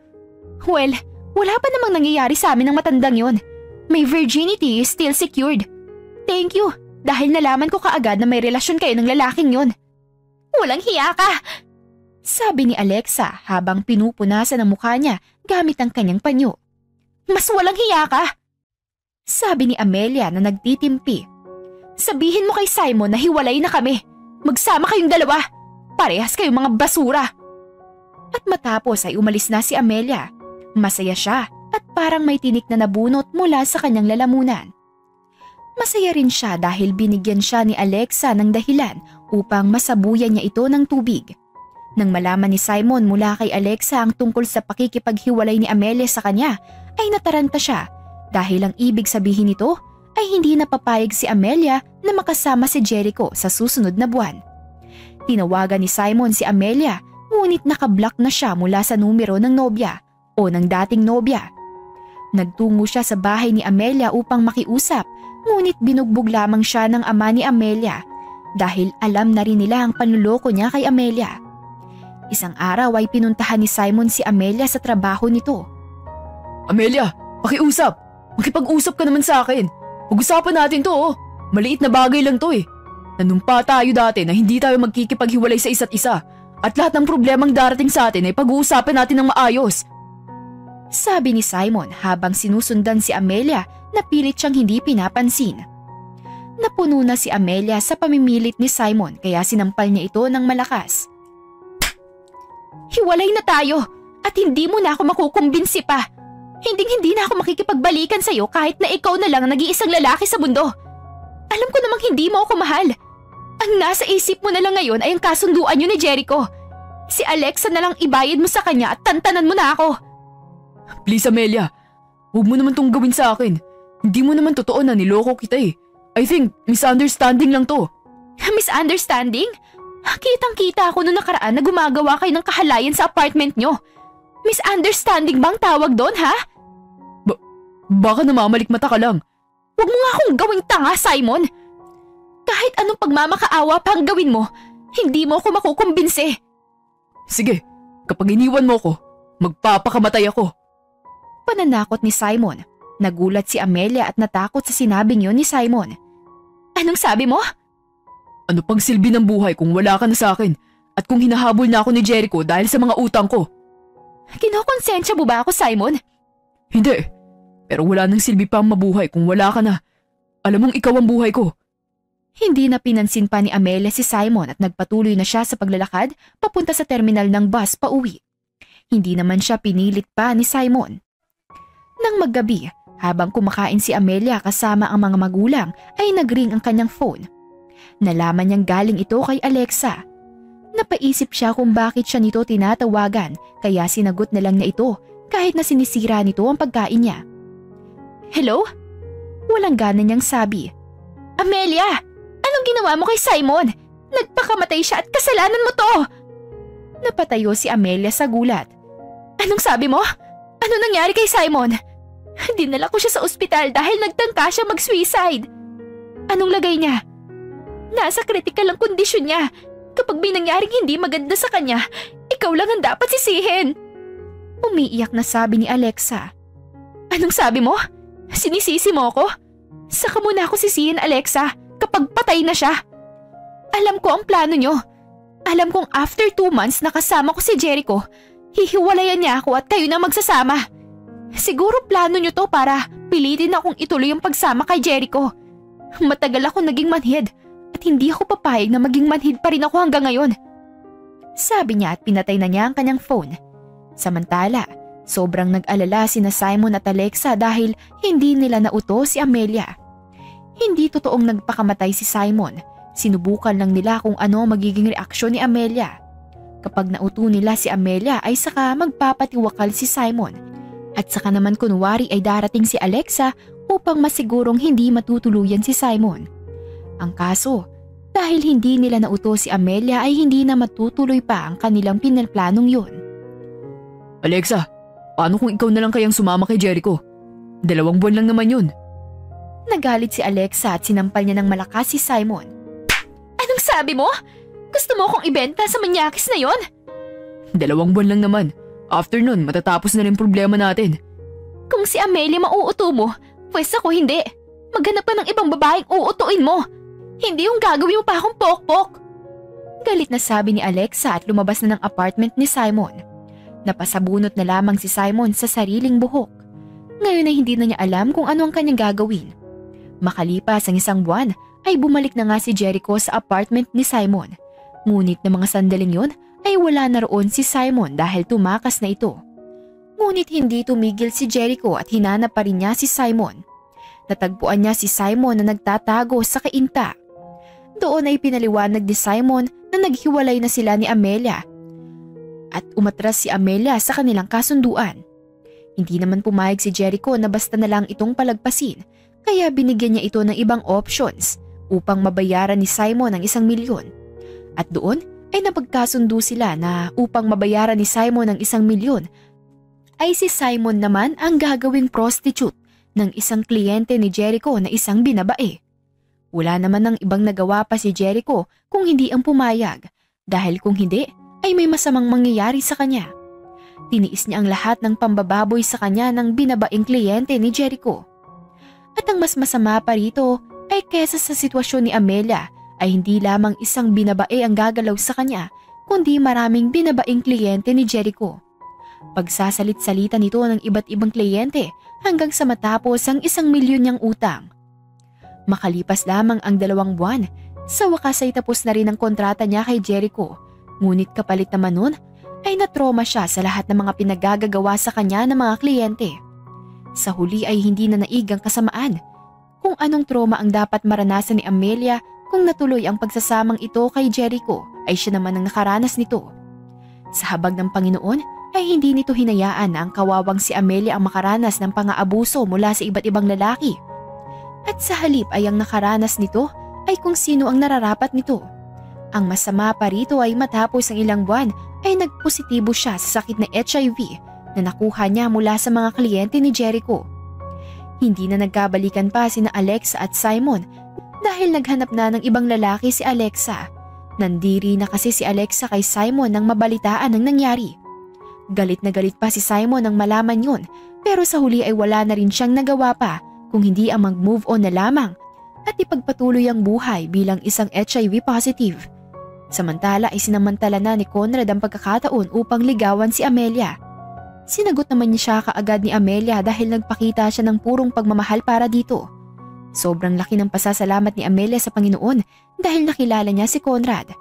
Well, wala pa namang nangyayari sa amin ng matandang yon. My virginity is still secured. Thank you dahil nalaman ko kaagad na may relasyon kayo ng lalaking yon. Walang hiya ka! Sabi ni Alexa habang pinupunasan ang mukha niya gamit ang kanyang panyo. Mas walang hiya ka! Sabi ni Amelia na nagtitimpi. Sabihin mo kay Simon na hiwalay na kami. Magsama kayong dalawa. Parehas kayong mga basura. At matapos ay umalis na si Amelia. Masaya siya at parang may tinik na nabunot mula sa kanyang lalamunan. Masaya rin siya dahil binigyan siya ni Alexa ng dahilan upang masabuyan niya ito ng tubig. Nang malaman ni Simon mula kay Alexa ang tungkol sa pakikipaghiwalay ni Amelia sa kanya, ay nataranta siya dahil ang ibig sabihin nito ay hindi napapayag si Amelia na makasama si Jericho sa susunod na buwan. Tinawagan ni Simon si Amelia ngunit nakablock na siya mula sa numero ng nobya o ng dating nobya. Nagtungo siya sa bahay ni Amelia upang makiusap ngunit binugbog lamang siya ng ama ni Amelia dahil alam na rin nila ang panluloko niya kay Amelia. Isang araw ay pinuntahan ni Simon si Amelia sa trabaho nito. Amelia, pakiusap! Makipag-usap ka naman sa akin. Pag-usapan natin to oh. Maliit na bagay lang to eh. Nanumpa tayo dati na hindi tayo magkikipaghiwalay sa isa't isa at lahat ng problemang darating sa atin ay pag-uusapan natin ng maayos. Sabi ni Simon habang sinusundan si Amelia na pilit siyang hindi pinapansin. Napuno na si Amelia sa pamimilit ni Simon kaya sinampal niya ito ng malakas. Hiwalay na tayo at hindi mo na ako makukumbinsi pa. Hindi na ako makikipagbalikan sa'yo kahit na ikaw na lang ang nag-iisang lalaki sa mundo. Alam ko namang hindi mo ako mahal. Ang nasa isip mo na lang ngayon ay ang kasunduan niyo ni Jericho. Si Alexa na lang ibayad mo sa kanya at tantanan mo na ako. Please Amelia, huwag mo naman tong gawin sa akin. Hindi mo naman totoo na niloko kita eh. I think misunderstanding lang to. Misunderstanding? Kitang-kita ako noong nakaraan na gumagawa kayo ng kahalayan sa apartment nyo. Misunderstanding bang tawag doon, ha? Baka namamalikmata ka lang. Huwag mo nga akong gawing tanga, Simon. Kahit anong pagmamakaawa pa ang gawin mo, hindi mo ako makukumbinsi. Sige, kapag iniwan mo ko, magpapakamatay ako. Pananakot ni Simon. Nagulat si Amelia at natakot sa sinabing yon ni Simon. Anong sabi mo? Ano pang silbi ng buhay kung wala ka na sa akin at kung hinahabol na ako ni Jericho dahil sa mga utang ko? Kinokonsensya mo ba ako, Simon? Hindi, pero wala nang silbi pa ang mabuhay kung wala ka na. Alam mong ikaw ang buhay ko. Hindi na pinansin pa ni Amelia si Simon at nagpatuloy na siya sa paglalakad papunta sa terminal ng bus pauwi. Hindi naman siya pinilit pa ni Simon. Nang maggabi, habang kumakain si Amelia kasama ang mga magulang ay nagring ang kanyang phone. Nalaman niyang galing ito kay Alexa. Napaisip siya kung bakit siya nito tinatawagan kaya sinagot na lang niya ito kahit na sinisira nito ang pagkain niya. Hello? Walang gana niyang sabi. Amelia! Anong ginawa mo kay Simon? Nagpakamatay siya at kasalanan mo to! Napatayo si Amelia sa gulat. Anong sabi mo? Ano nangyari kay Simon? Dinala ko siya sa ospital dahil nagtangka siya mag-suicide. Anong lagay niya? Nasa critical ang kondisyon niya. Kapag may nangyaring hindi maganda sa kanya, ikaw lang ang dapat sisihin. Umiiyak na sabi ni Alexa. Anong sabi mo? Sinisisi mo ako? Saka mo na ako sisihin, Alexa, kapag patay na siya. Alam ko ang plano niyo. Alam kong after 2 months na kasama ko si Jericho, hihiwalayan niya ako at kayo na magsasama. Siguro plano niyo to para pilitin akong ituloy ang pagsama kay Jericho. Matagal ako naging manhid at hindi ako papayag na maging manhid pa rin ako hanggang ngayon. Sabi niya at pinatay na niya ang kanyang phone. Samantala, sobrang nag-alala sina Simon at Alexa dahil hindi nila nauto si Amelia. Hindi totoong nagpakamatay si Simon. Sinubukan lang nila kung ano magiging reaksyon ni Amelia. Kapag nauto nila si Amelia ay saka magpapatiwakal si Simon. At saka naman kunwari ay darating si Alexa upang masigurong hindi matutuluyan si Simon. Ang kaso, dahil hindi nila nauto si Amelia ay hindi na matutuloy pa ang kanilang pinaplanong yun. Alexa, paano kung ikaw na lang kayang sumama kay Jericho? 2 buwan lang naman yun. Nagalit si Alexa at sinampal niya ng malakas si Simon. Anong sabi mo? Gusto mo akong ibenta sa manyakis na yon? 2 buwan lang naman. After nun, matatapos na rin problema natin. Kung si Amelia mauuto mo, pwes ako hindi. Maghanap pa ng ibang babaeng uutuin mo. Hindi yung gagawin mo pa akong pokpok. Galit na sabi ni Alexa at lumabas na ng apartment ni Simon. Napasabunot na lamang si Simon sa sariling buhok. Ngayon ay hindi na niya alam kung ano ang kanyang gagawin. Makalipas ang 1 buwan ay bumalik na nga si Jericho sa apartment ni Simon. Ngunit na mga sandaling yun ay wala na roon si Simon dahil tumakas na ito. Ngunit hindi tumigil si Jericho at hinanap pa rin niya si Simon. Natagpuan niya si Simon na nagtatago sa kainta. Doon ay pinaliwanag ni Simon na naghiwalay na sila ni Amelia. At umatras si Amelia sa kanilang kasunduan. Hindi naman pumayag si Jericho na basta na lang itong palagpasin, kaya binigyan niya ito ng ibang options upang mabayaran ni Simon ang 1 milyon. At doon ay napagkasundo sila na upang mabayaran ni Simon ang 1 milyon, ay si Simon naman ang gagawing prostitute ng isang kliyente ni Jericho na isang binabae. Wala naman ng ibang nagawa pa si Jericho kung hindi ang pumayag, dahil kung hindi ay may masamang mangyayari sa kanya. Tiniis niya ang lahat ng pambababoy sa kanya ng binabaing kliyente ni Jericho. At ang mas masama pa rito ay kesa sa sitwasyon ni Amelia ay hindi lamang isang binabae ang gagalaw sa kanya, kundi maraming binabaing kliyente ni Jericho. Pagsasalit-salita nito ng iba't ibang kliyente hanggang sa matapos ang 1 milyon niyang utang. Makalipas lamang ang 2 buwan, sa wakas ay tapos na rin ang kontrata niya kay Jericho. Ngunit kapalit naman nun ay natroma siya sa lahat ng mga pinagagagawa sa kanya ng mga kliyente. Sa huli ay hindi na naig ang kasamaan. Kung anong trauma ang dapat maranasan ni Amelia kung natuloy ang pagsasamang ito kay Jericho ay siya naman ang nakaranas nito. Sa habag ng Panginoon ay hindi nito hinayaan na ang kawawang si Amelia ang makaranas ng pang-aabuso mula sa iba't ibang lalaki. At sa halip ay ang nakaranas nito ay kung sino ang nararapat nito. Ang masama pa rito ay matapos ang ilang buwan ay nagpositibo siya sa sakit na HIV na nakuha niya mula sa mga kliyente ni Jericho. Hindi na nagkabalikan pa sina Alexa at Simon dahil naghanap na ng ibang lalaki si Alexa. Nandiri na kasi si Alexa kay Simon nang mabalitaan ang nangyari. Galit na galit pa si Simon nang malaman yun, pero sa huli ay wala na rin siyang nagawa pa kung hindi ang mag-move on na lamang at ipagpatuloy ang buhay bilang isang HIV positive. Samantala ay sinamantala na ni Conrad ang pagkakataon upang ligawan si Amelia. Sinagot naman niya siya kaagad ni Amelia dahil nagpakita siya ng purong pagmamahal para dito. Sobrang laki ng pasasalamat ni Amelia sa Panginoon dahil nakilala niya si Conrad.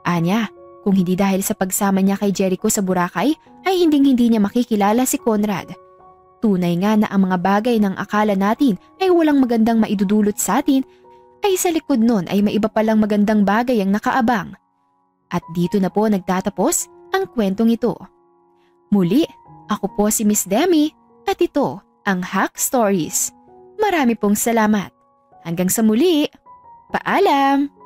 Anya, kung hindi dahil sa pagsama niya kay Jericho sa Boracay ay hinding-hindi niya makikilala si Conrad. Tunay nga na ang mga bagay ng akala natin ay walang magandang maidudulot sa atin ay sa likod nun ay may iba palang magandang bagay ang nakaabang. At dito na po nagtatapos ang kwentong ito. Muli, ako po si Miss Demi at ito ang Hack Stories. Marami pong salamat. Hanggang sa muli. Paalam!